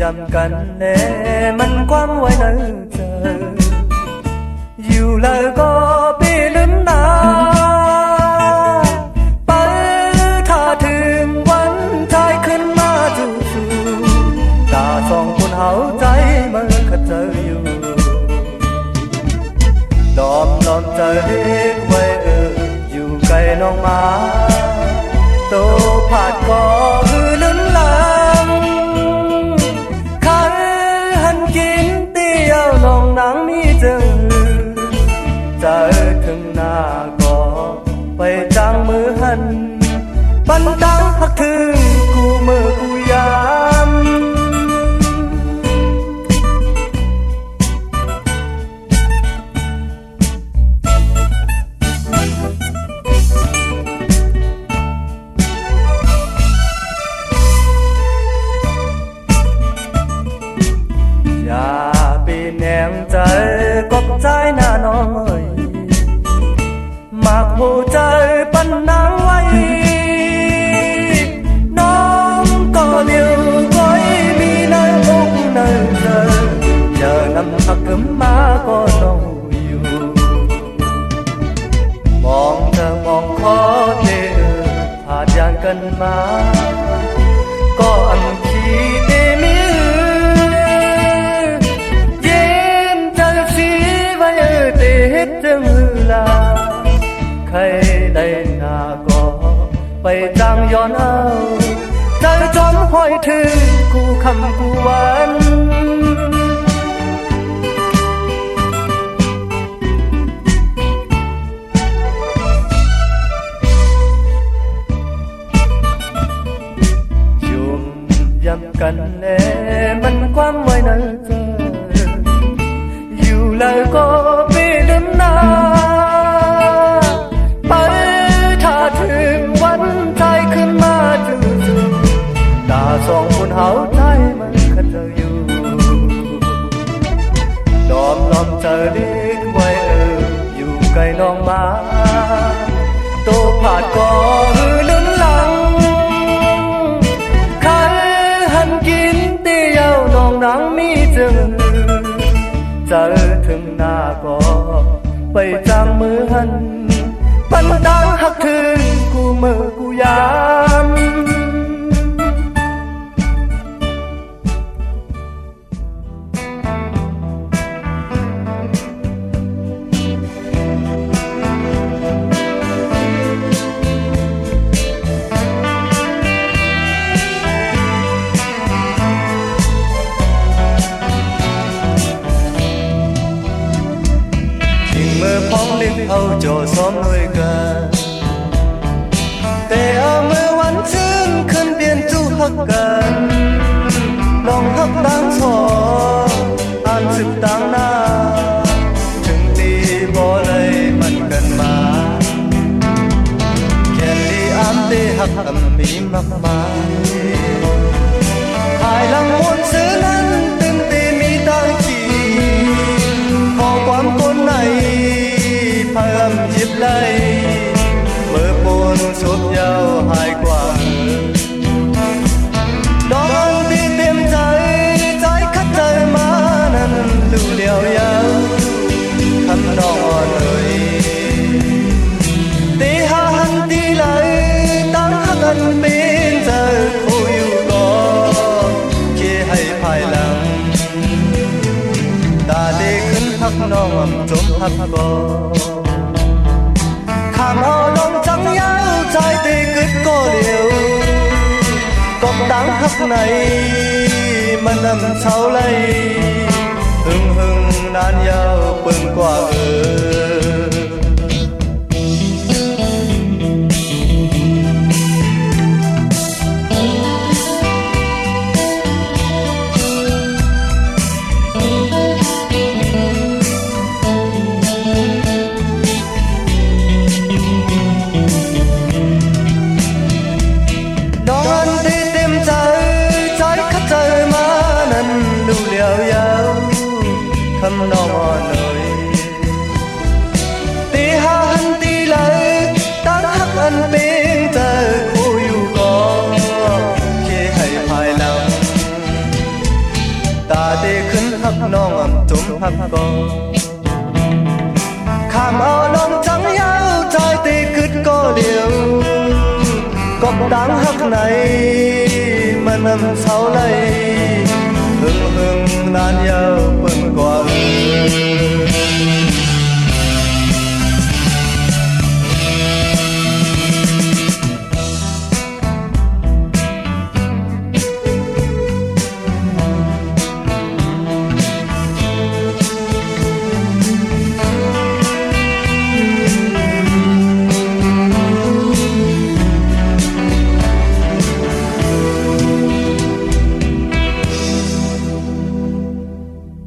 A: ย้ำกันแน่มันความไว้ในใจอยู่เลยก็ปีลืมหนาไปถ้าถึงวันใจขึ้นมาจู่ๆตาสองคนเฮาใจเมื่อขัดเจออยู่ดอมใจเรียกไว้อยู่ไกลน้องมาโตผาดก็คือลืมหลังน้องนางมีเจอถึงหน้าก็ไปจางมือหันปันตังหักถึงกูเมื่อกูยามอย่าแนมใจกบใจหน้าน้องเอ่ยมากหูใจปันนางไว้น้องก็เดียวก้อยมีในอกในใจอย่านำหักขึ้นมาก็ต้องอยู่มองเธอมองขอเธอผ่านอย่างกันมาก็อันขี้เตมีจึงลาใครได้หน้าก็ไปจางย้อนเอาใจจอมห้อยถึงกูคำกูวันยุ่มย้ำกันแน่มันความไว้ในใจอยู่เลยก็ปีลืมหน้าไปถ้าถึงวันใจขึ้นมาจู่ๆตาสองคนเฮาใจมันขัดเจออยู่ดอมเจอดีไว้อยู่ไกลน้องมาโตผาดก็หือลืมหลังใครหันกินเตี้ยวน้องนางมีเจอถึงหน้าก็ไปจางมือหันปันดังหักถึงกูเมื่อกูยามเอาโจซ้อมด้วยกันแต่เอาเมื่อวันชื่นขึ้นเปลี่ยนจู้หักกันลองหักตั้งสองอ่านสิบตั้งหน้าถึงตีบ่เลยมันกันมาแค่ลีอ้ำได้หักอำมีมากมายภายหลังมวลซื้อนั้นตื่นตีมีตั้งกี่ขอความคนไหนพยายามหยิบไล่เมื่อปูนสุดยาวหายกว่าดอก trốn hấp bò khám ao lòng trắng nháo trái tê cứt có liều cọc đáng hấp này mà nằm sau lấy hưng hưng nan nhau bừng qua thăm nó mò nơi tí ha hân tí lấy tán hắc ân bên tờ khu yu có khi hay phải lòng ta tê khấn hắc non ẩm trốn hắc có khám ao lòng trắng nhau trái tê cứt có điều cọc đáng hắc này mà nằm sau lấy hưng hưng nan nhau